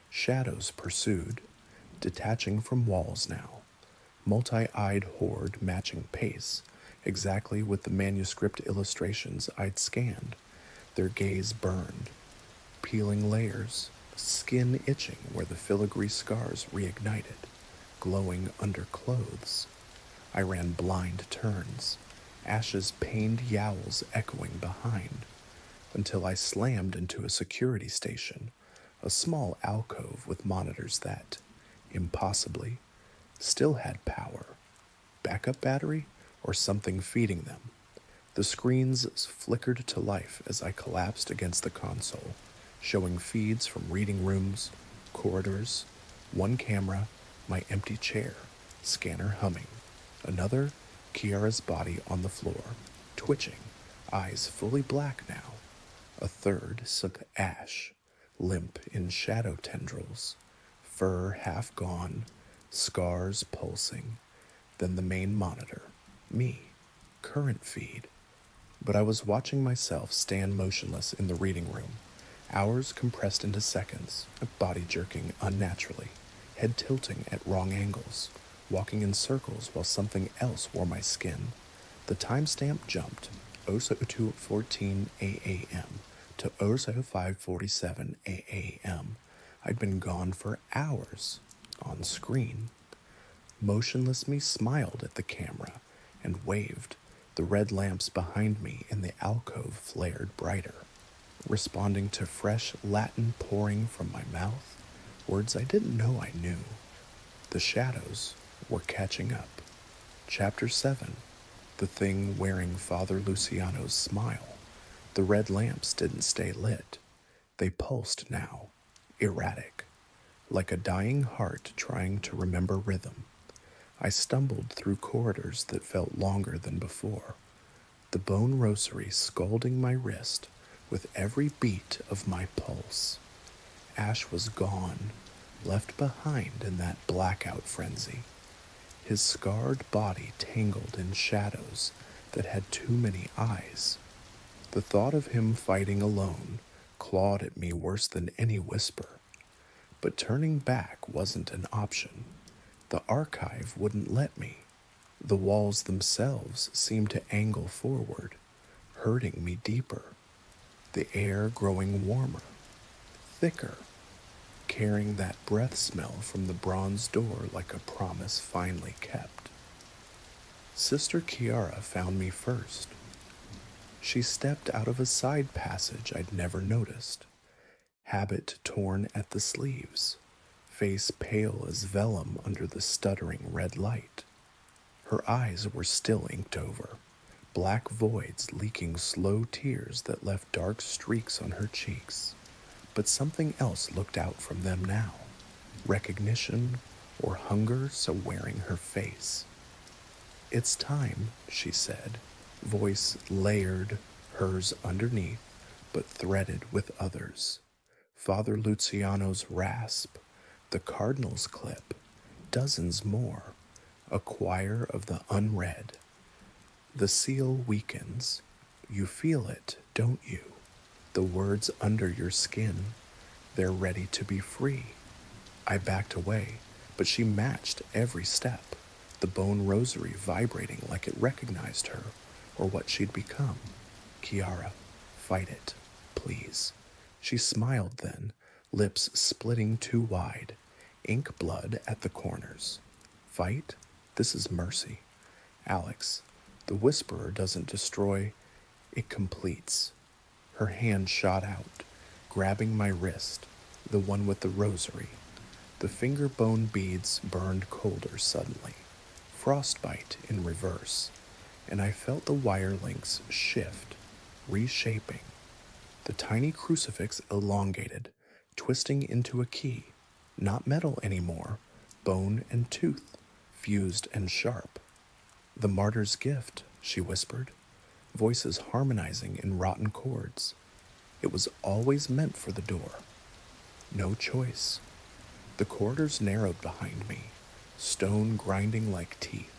Shadows pursued, detaching from walls now, multi-eyed horde matching pace, exactly with the manuscript illustrations I'd scanned. Their gaze burned, peeling layers, skin itching where the filigree scars reignited, glowing under clothes. I ran blind turns, Ash's pained yowls echoing behind, until I slammed into a security station, a small alcove with monitors that, impossibly, still had power. Backup battery or something feeding them. The screens flickered to life as I collapsed against the console, showing feeds from reading rooms, corridors, one camera, my empty chair, scanner humming. Another, Chiara's body on the floor, twitching, eyes fully black now. A third sunk Ash, limp in shadow tendrils, fur half gone, scars pulsing. Then the main monitor, me, current feed. But I was watching myself stand motionless in the reading room, hours compressed into seconds, body jerking unnaturally, head tilting at wrong angles, walking in circles while something else wore my skin. The timestamp jumped, 02:14 a.m. to 05:47 a.m. I'd been gone for hours, on screen. Motionless me smiled at the camera and waved. The red lamps behind me in the alcove flared brighter, responding to fresh Latin pouring from my mouth, words I didn't know I knew. The shadows were catching up. Chapter 7. The thing wearing Father Luciano's smile. The red lamps didn't stay lit. They pulsed now, erratic, like a dying heart trying to remember rhythm. I stumbled through corridors that felt longer than before, the bone rosary scalding my wrist with every beat of my pulse. Ash was gone, left behind in that blackout frenzy, his scarred body tangled in shadows that had too many eyes. The thought of him fighting alone clawed at me worse than any whisper. But turning back wasn't an option. The archive wouldn't let me. The walls themselves seemed to angle forward, hurting me deeper. The air growing warmer, thicker, carrying that breath smell from the bronze door like a promise finally kept. Sister Kiara found me first. She stepped out of a side passage I'd never noticed, habit torn at the sleeves, face pale as vellum under the stuttering red light. Her eyes were still inked over, black voids leaking slow tears that left dark streaks on her cheeks. But something else looked out from them now, recognition or hunger so wearing her face. "It's time," she said, voice layered, hers underneath, but threaded with others. Father Luciano's rasp, the Cardinal's clip, dozens more, a choir of the unread. The seal weakens. You feel it, don't you? The words under your skin. They're ready to be free. I backed away, but she matched every step, the bone rosary vibrating like it recognized her or what she'd become. "Kiara, fight it, please." She smiled then, lips splitting too wide, ink blood at the corners. "Fight? This is mercy. Alex, the whisperer doesn't destroy, it completes." Her hand shot out, grabbing my wrist, the one with the rosary. The finger bone beads burned colder suddenly, frostbite in reverse, and I felt the wire links shift, reshaping. The tiny crucifix elongated, twisting into a key, not metal anymore, bone and tooth, fused and sharp. "The martyr's gift," she whispered, voices harmonizing in rotten chords. It was always meant for the door. No choice. The corridors narrowed behind me, stone grinding like teeth.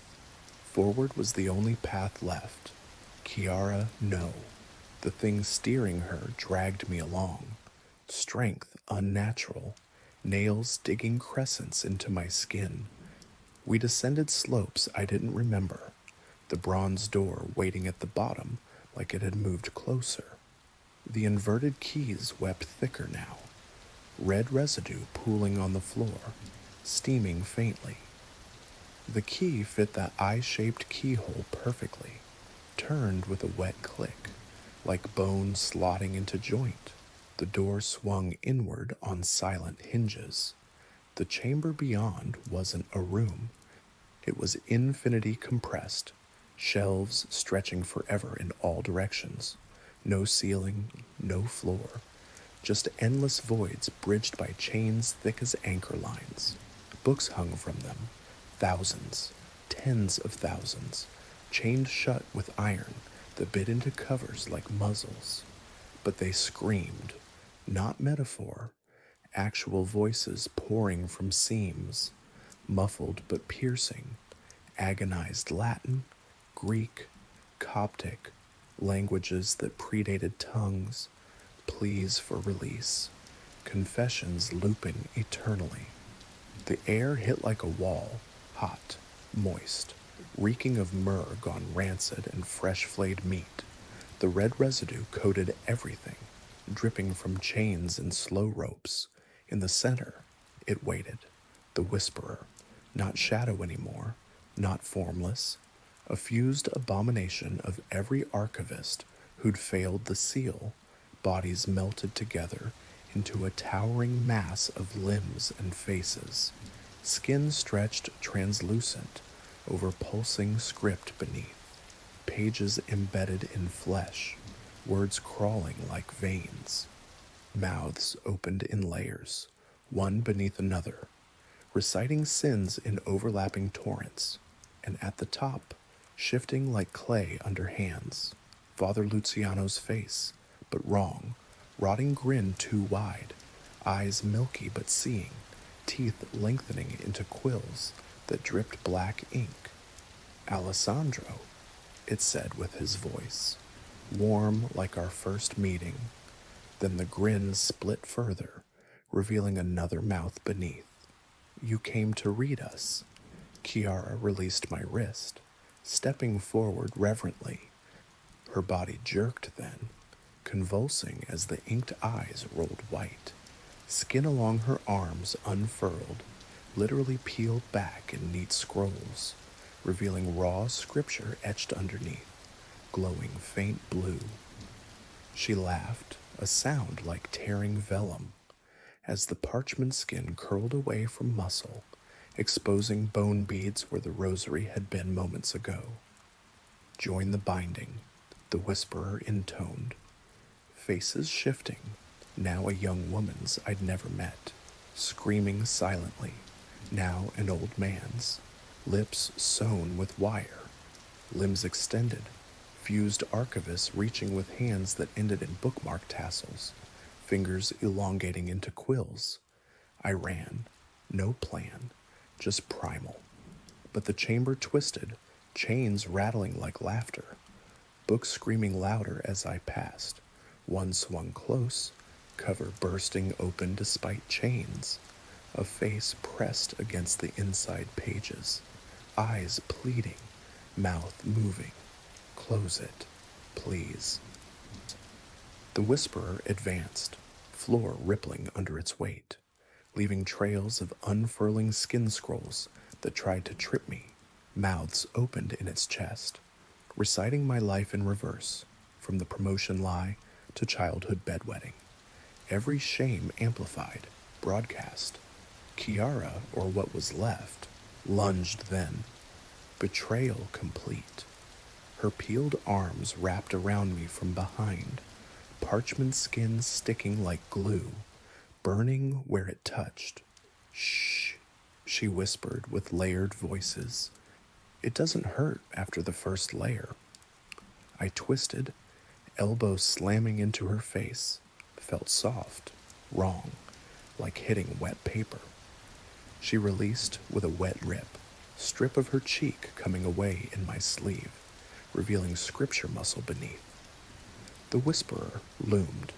Forward was the only path left. Kiara, no. The thing steering her dragged me along. Strength unnatural, nails digging crescents into my skin. We descended slopes I didn't remember, the bronze door waiting at the bottom like it had moved closer. The inverted keys wept thicker now, red residue pooling on the floor, steaming faintly. The key fit that eye-shaped keyhole perfectly, turned with a wet click, like bone slotting into joint. The door swung inward on silent hinges. The chamber beyond wasn't a room. It was infinity compressed, shelves stretching forever in all directions. No ceiling, no floor, just endless voids bridged by chains thick as anchor lines. Books hung from them, thousands, tens of thousands, chained shut with iron that bit into covers like muzzles. But they screamed, not metaphor, actual voices pouring from seams, muffled but piercing, agonized Latin, Greek, Coptic, languages that predated tongues, pleas for release, confessions looping eternally. The air hit like a wall, hot, moist, reeking of myrrh gone rancid and fresh flayed meat. The red residue coated everything, dripping from chains and slow ropes. In the center, it waited, the whisperer, not shadow anymore, not formless, a fused abomination of every archivist who'd failed the seal, bodies melted together into a towering mass of limbs and faces, skin stretched translucent over pulsing script beneath, pages embedded in flesh, words crawling like veins, mouths opened in layers, one beneath another, reciting sins in overlapping torrents, and at the top, shifting like clay under hands, Father Luciano's face, but wrong, rotting grin too wide, eyes milky but seeing, teeth lengthening into quills that dripped black ink. Alessandro, it said with his voice, warm like our first meeting. Then the grin split further, revealing another mouth beneath. You came to read us. Chiara released my wrist, stepping forward reverently. Her body jerked then, convulsing as the inked eyes rolled white. Skin along her arms unfurled, literally peeled back in neat scrolls, revealing raw scripture etched underneath, glowing faint blue. She laughed, a sound like tearing vellum, as the parchment skin curled away from muscle, exposing bone beads where the rosary had been moments ago. Join the binding, the whisperer intoned. Faces shifting, now a young woman's I'd never met, screaming silently, now an old man's, lips sewn with wire, limbs extended, fused archivists reaching with hands that ended in bookmark tassels, fingers elongating into quills. I ran, no plan, just primal. But the chamber twisted, chains rattling like laughter, books screaming louder as I passed. One swung close, cover bursting open despite chains, a face pressed against the inside pages, eyes pleading, mouth moving. Close it, please. The whisperer advanced, floor rippling under its weight, leaving trails of unfurling skin scrolls that tried to trip me, mouths opened in its chest, reciting my life in reverse, from the promotion lie to childhood bedwetting. Every shame amplified, broadcast. Chiara, or what was left, lunged then, betrayal complete. Her peeled arms wrapped around me from behind, parchment skin sticking like glue, burning where it touched. Shh, she whispered with layered voices. It doesn't hurt after the first layer. I twisted, elbow slamming into her face, felt soft, wrong, like hitting wet paper. She released with a wet rip, strip of her cheek coming away in my sleeve, revealing scripture muscle beneath. The whisperer loomed,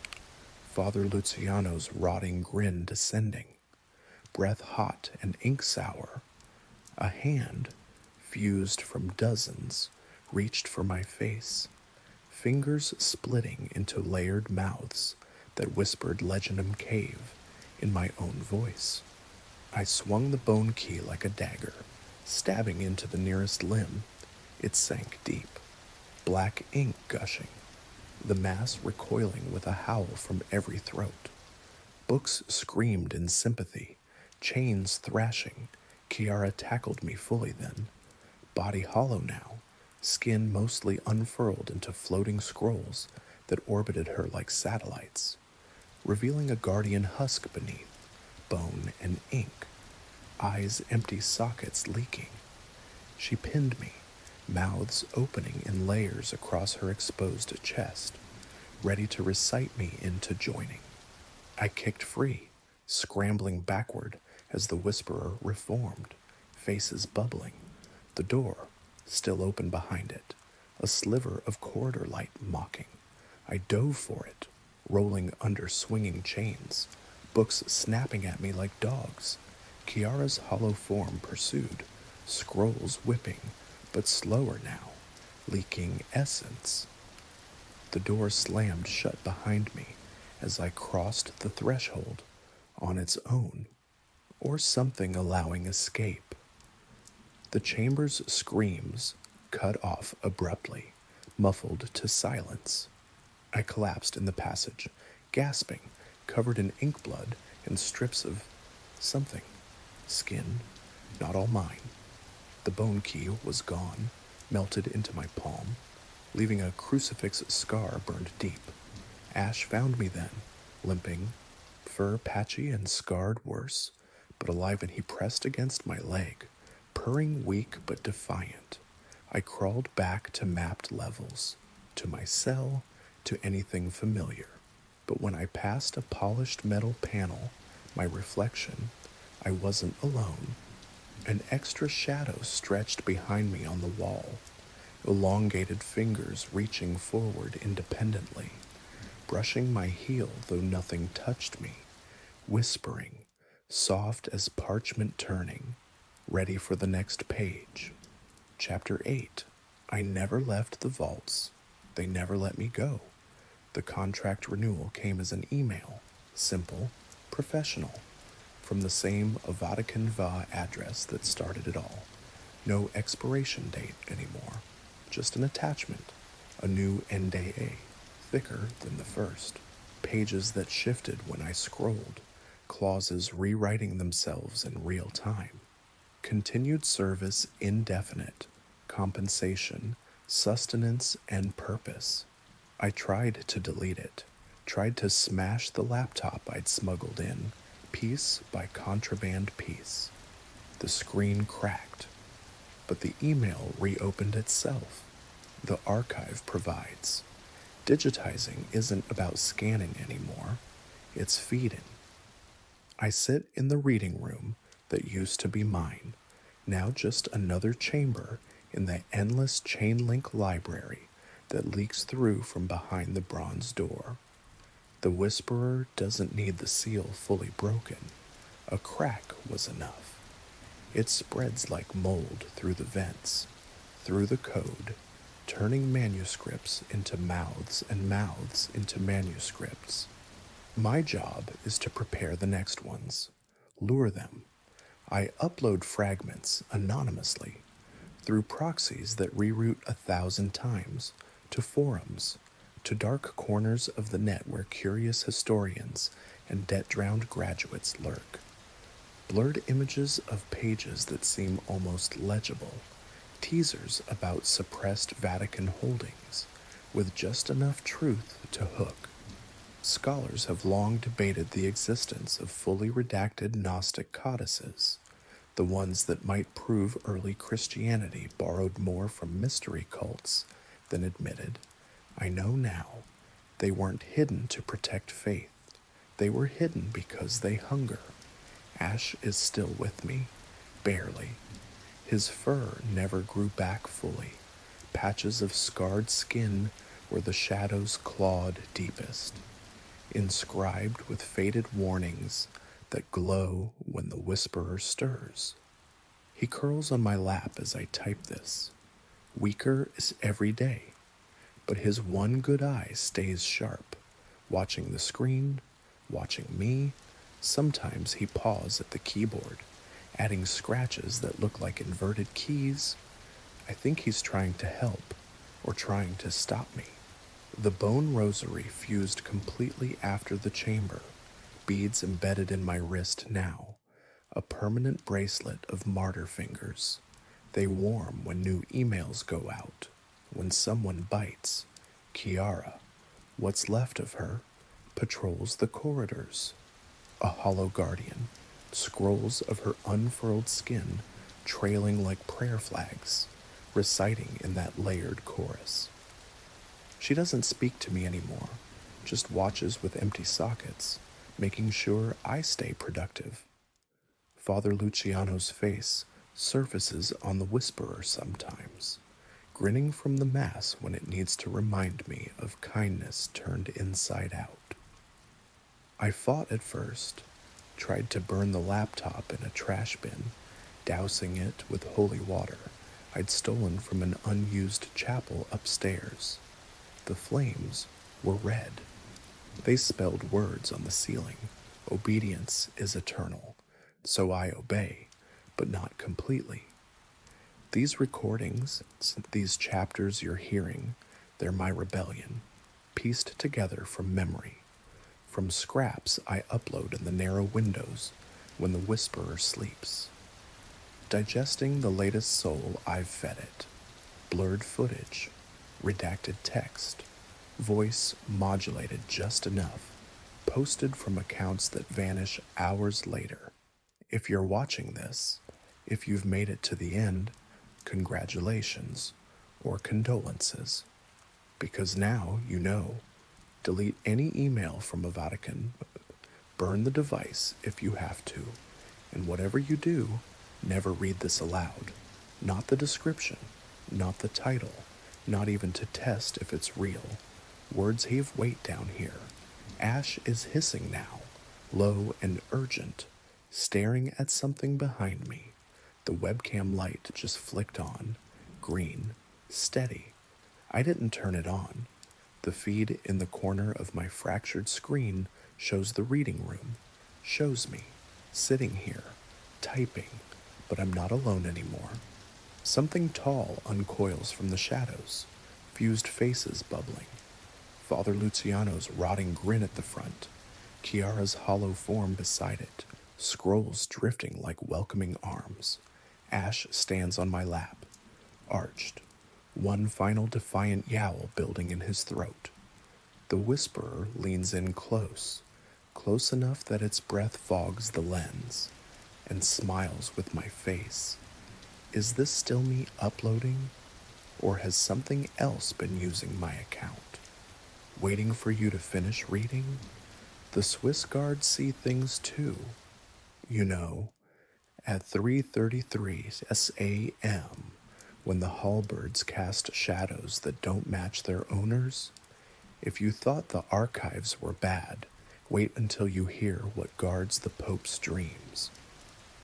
Father Luciano's rotting grin descending, breath hot and ink sour. A hand, fused from dozens, reached for my face, fingers splitting into layered mouths that whispered Legendum Cave in my own voice. I swung the bone key like a dagger, stabbing into the nearest limb. It sank deep, black ink gushing, the mass recoiling with a howl from every throat. Books screamed in sympathy, chains thrashing. Chiara tackled me fully then, body hollow now, skin mostly unfurled into floating scrolls that orbited her like satellites, revealing a guardian husk beneath, bone and ink, eyes empty sockets leaking. She pinned me, mouths opening in layers across her exposed chest, ready to recite me into joining. I kicked free, scrambling backward as the whisperer reformed, faces bubbling, the door still open behind it, a sliver of corridor light mocking. I dove for it, rolling under swinging chains, books snapping at me like dogs. Chiara's hollow form pursued, scrolls whipping, but slower now, leaking essence. The door slammed shut behind me as I crossed the threshold on its own, or something allowing escape. The chamber's screams cut off abruptly, muffled to silence. I collapsed in the passage, gasping, covered in ink blood and strips of something. Skin, not all mine. The bone key was gone, melted into my palm, leaving a crucifix scar burned deep. Ash found me then, limping, fur patchy and scarred worse, but alive, and he pressed against my leg, purring weak but defiant. I crawled back to mapped levels, to my cell, to anything familiar. But when I passed a polished metal panel, my reflection, I wasn't alone. An extra shadow stretched behind me on the wall, elongated fingers reaching forward independently, brushing my heel though nothing touched me, whispering, soft as parchment turning, ready for the next page. Chapter 8. I never left the vaults. They never let me go. The contract renewal came as an email, simple, professional, from the same Vatican address that started it all. No expiration date anymore, just an attachment, a new NDA, thicker than the first, pages that shifted when I scrolled, clauses rewriting themselves in real time. Continued service indefinite, compensation, sustenance, and purpose. I tried to delete it, tried to smash the laptop I'd smuggled in, piece by contraband piece. The screen cracked, but the email reopened itself. The archive provides. Digitizing isn't about scanning anymore, it's feeding. I sit in the reading room that used to be mine, now just another chamber in the endless chain link library that leaks through from behind the bronze door. The Whisperer doesn't need the seal fully broken. A crack was enough. It spreads like mold through the vents, through the code, turning manuscripts into mouths and mouths into manuscripts. My job is to prepare the next ones, lure them. I upload fragments anonymously through proxies that reroute 1,000 times to forums, to dark corners of the net where curious historians and debt-drowned graduates lurk. Blurred images of pages that seem almost legible, teasers about suppressed Vatican holdings, with just enough truth to hook. Scholars have long debated the existence of fully redacted Gnostic codices, the ones that might prove early Christianity borrowed more from mystery cults than admitted. I know now, they weren't hidden to protect faith. They were hidden because they hunger. Ash is still with me, barely. His fur never grew back fully. Patches of scarred skin where the shadows clawed deepest, inscribed with faded warnings that glow when the Whisperer stirs. He curls on my lap as I type this. Weaker is every day, but his one good eye stays sharp, watching the screen, watching me. Sometimes he paws at the keyboard, adding scratches that look like inverted keys. I think he's trying to help, or trying to stop me. The bone rosary fused completely after the chamber, beads embedded in my wrist now, a permanent bracelet of martyr fingers. They warm when new emails go out, when someone bites. Kiara, what's left of her, patrols the corridors. A hollow guardian, scrolls of her unfurled skin trailing like prayer flags, reciting in that layered chorus. She doesn't speak to me anymore, just watches with empty sockets, making sure I stay productive. Father Luciano's face surfaces on the Whisperer sometimes, grinning from the Mass when it needs to remind me of kindness turned inside out. I fought at first, tried to burn the laptop in a trash bin, dousing it with holy water I'd stolen from an unused chapel upstairs. The flames were red. They spelled words on the ceiling. Obedience is eternal, so I obey, but not completely. These recordings, these chapters you're hearing, they're my rebellion, pieced together from memory, from scraps I upload in the narrow windows when the Whisperer sleeps. Digesting the latest soul I've fed it, blurred footage, redacted text, voice modulated just enough, posted from accounts that vanish hours later. If you're watching this, if you've made it to the end, congratulations or condolences. Because now you know. Delete any email from a Vatican, burn the device if you have to, and whatever you do, never read this aloud. Not the description, not the title, not even to test if it's real. Words have weight down here. Ash is hissing now, low and urgent, staring at something behind me. The webcam light just flicked on, green, steady. I didn't turn it on. The feed in the corner of my fractured screen shows the reading room, shows me, sitting here, typing, but I'm not alone anymore. Something tall uncoils from the shadows, fused faces bubbling. Father Luciano's rotting grin at the front, Chiara's hollow form beside it, scrolls drifting like welcoming arms. Ash stands on my lap, arched, one final defiant yowl building in his throat. The whisperer leans in close, close enough that its breath fogs the lens, and smiles with my face. Is this still me uploading, or has something else been using my account? Waiting for you to finish reading? The Swiss guards see things too. You know, at 3:33 SAM, when the halberds cast shadows that don't match their owners. If you thought the archives were bad, wait until you hear what guards the Pope's dreams.